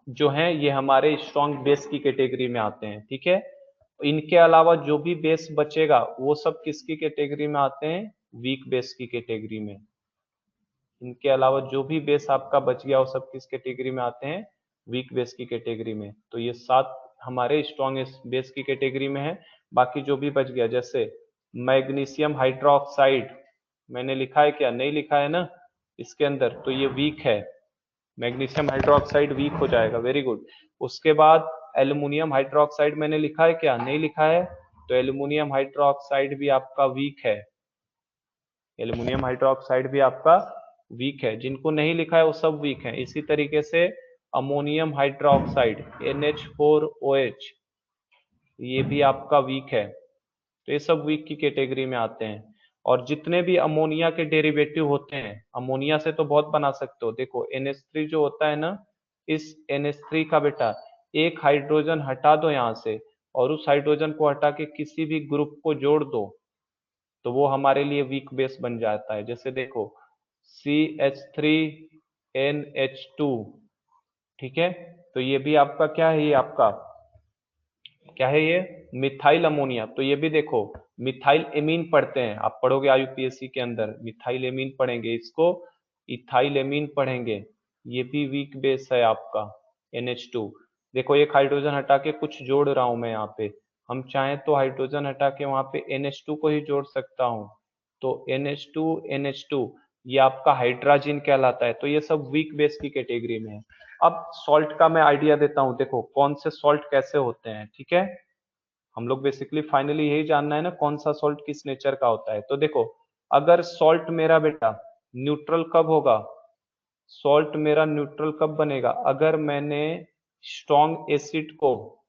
जो हैं ये हमारे स्ट्रॉन्ग बेस की कैटेगरी में आते हैं, ठीक है। इनके अलावा जो भी बेस बचेगा वो सब किसकी कैटेगरी में आते हैं? वीक बेस की कैटेगरी में। इनके अलावा जो भी बेस आपका बच गया वो सब किस कैटेगरी में आते हैं? वीक बेस की कैटेगरी में। तो ये 7 हमारे स्ट्रॉन्ग बेस की कैटेगरी में है। बाकी जो भी बच गया जैसे मैग्नीशियम हाइड्रोक्साइड मैंने लिखा है क्या? नहीं लिखा है ना इसके अंदर, तो ये वीक है, मैग्नीशियम हाइड्रोक्साइड वीक हो जाएगा। Very good. उसके बाद एल्युमिनियम हाइड्रोक्साइड मैंने लिखा है क्या? नहीं लिखा है, तो एल्युमिनियम हाइड्रोक्साइड भी आपका वीक है, एल्युमिनियम हाइड्रोक्साइड भी आपका वीक है। जिनको नहीं लिखा है वो सब वीक है। इसी तरीके से अमोनियम हाइड्रोक्साइड NH4OH, ये भी आपका वीक है। तो ये सब वीक की कैटेगरी में आते हैं। और जितने भी अमोनिया के डेरिवेटिव होते हैं, अमोनिया से तो बहुत बना सकते हो। देखो NH3 जो होता है ना, इस NH3 का बेटा एक हाइड्रोजन हटा दो यहाँ से, और उस हाइड्रोजन को हटा के किसी भी ग्रुप को जोड़ दो, तो वो हमारे लिए वीक बेस बन जाता है। जैसे देखो CH3NH2, ठीक है, तो ये भी आपका क्या है? ये आपका क्या है? ये मिथाइल अमोनिया। तो ये भी देखो मिथाइल एमीन पढ़ते हैं, आप पढ़ोगे IUPAC के अंदर मिथाइल एमीन पढ़ेंगे, इसको इथाइल एमीन पढ़ेंगे। ये भी वीक बेस है आपका NH2। देखो एक हाइड्रोजन हटा के कुछ जोड़ रहा हूं मैं यहाँ पे, हम चाहें तो हाइड्रोजन हटा के वहां पे NH2 को ही जोड़ सकता हूँ, तो NH2 ये आपका हाइड्राजिन कहलाता है। तो ये सब वीक बेस की कैटेगरी में है। अब सॉल्ट का मैं आइडिया देता हूँ, देखो कौन से सॉल्ट कैसे होते हैं, ठीक है। हम लोग बेसिकली फाइनली यही जानना है ना कौन सा सॉल्ट किस नेचर का होता है। तो देखो अगर सॉल्ट मेरा बेटा न्यूट्रल कब होगा, सॉल्ट मेरा न्यूट्रल कब बनेगा? अगर मैंने स्ट्रॉन्ग एसिड को,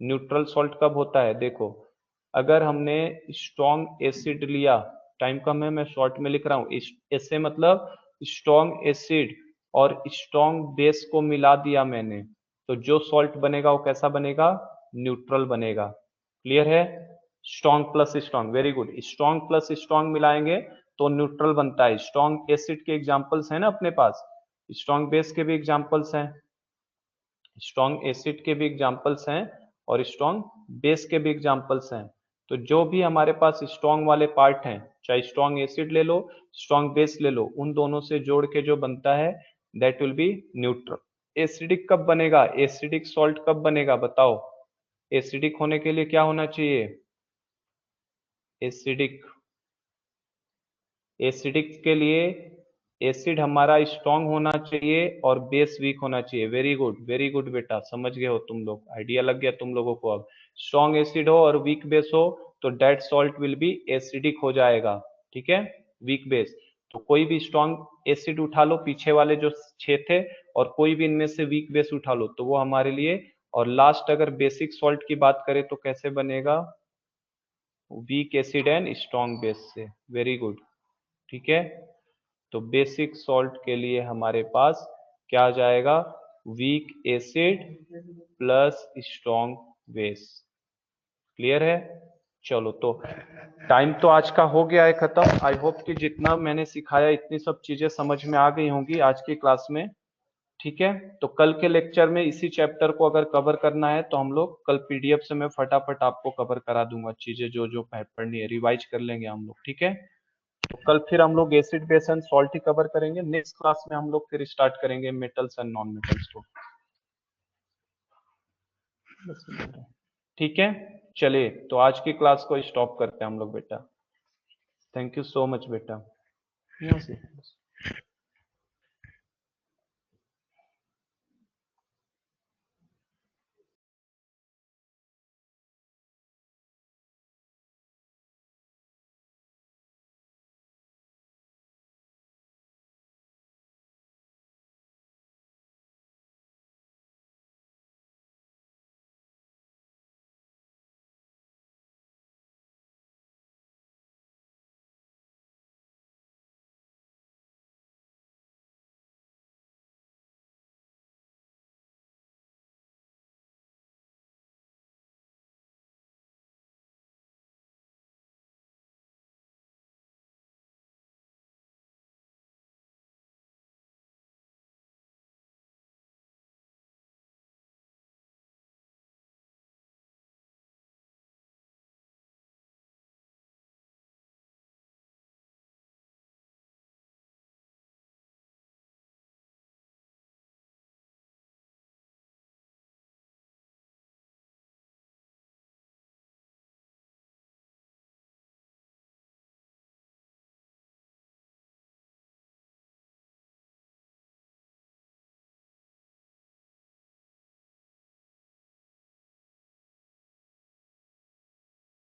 न्यूट्रल सॉल्ट कब होता है? देखो अगर हमने स्ट्रॉन्ग एसिड लिया, टाइम कम है मैं शॉर्ट में लिख रहा हूँ, ऐसे मतलब स्ट्रॉन्ग एसिड और स्ट्रॉन्ग बेस को मिला दिया मैंने, तो जो सॉल्ट बनेगा वो कैसा बनेगा? न्यूट्रल बनेगा। क्लियर है? Strong plus strong, very good. Strong plus strong मिलाएंगे तो न्यूट्रल बनता है। स्ट्रॉन्ग एसिड के एग्जांपल्स हैं ना अपने पास, स्ट्रॉन्ग बेस के भी एग्जांपल्स हैं, स्ट्रॉन्ग एसिड के भी एग्जांपल्स हैं और स्ट्रॉन्ग बेस के भी एग्जांपल्स हैं। तो जो भी हमारे पास स्ट्रॉन्ग वाले पार्ट हैं, चाहे स्ट्रॉन्ग एसिड ले लो, स्ट्रॉन्ग बेस ले लो, उन दोनों से जोड़ के जो बनता है that will be neutral. Acidic कब बनेगा? एसिडिक सॉल्ट कब बनेगा बताओ? एसिडिक होने के लिए क्या होना चाहिए? एसिडिक, एसिडिक के लिए एसिड हमारा स्ट्रांग होना चाहिए और बेस वीक होना चाहिए। वेरी गुड बेटा, समझ गए हो तुम लोग, आइडिया लग गया तुम लोगों को। अब स्ट्रांग एसिड हो और वीक बेस हो तो that salt will be acidic हो जाएगा, ठीक है, वीक बेस। तो कोई भी स्ट्रांग एसिड उठा लो पीछे वाले जो 6 थे, और कोई भी इनमें से वीक बेस उठा लो तो वो हमारे लिए, और लास्ट अगर बेसिक सॉल्ट की बात करें तो कैसे बनेगा? Weak acid and strong base से। वेरी गुड, ठीक है। तो बेसिक सॉल्ट के लिए हमारे पास क्या आ जाएगा? Weak acid plus strong base. Clear है? चलो, तो टाइम तो आज का हो गया है खत्म। आई होप कि जितना मैंने सिखाया इतनी सब चीजें समझ में आ गई होंगी आज की क्लास में, ठीक है। तो कल के लेक्चर में इसी चैप्टर को अगर कवर करना है तो हम लोग कल PDF से मैं फटाफट आपको कवर करा दूंगा, चीजें जो जो पढ़नी है रिवाइज कर लेंगे हम लोग, ठीक है। तो कल फिर हम लोग acid base and salt he cover करेंगे। नेक्स्ट क्लास में हम लोग फिर स्टार्ट करेंगे मेटल्स एंड नॉन मेटल्स को, ठीक है। चलिए, तो आज की क्लास को स्टॉप करते हैं हम लोग बेटा। थैंक यू सो मच बेटा। यहाँ से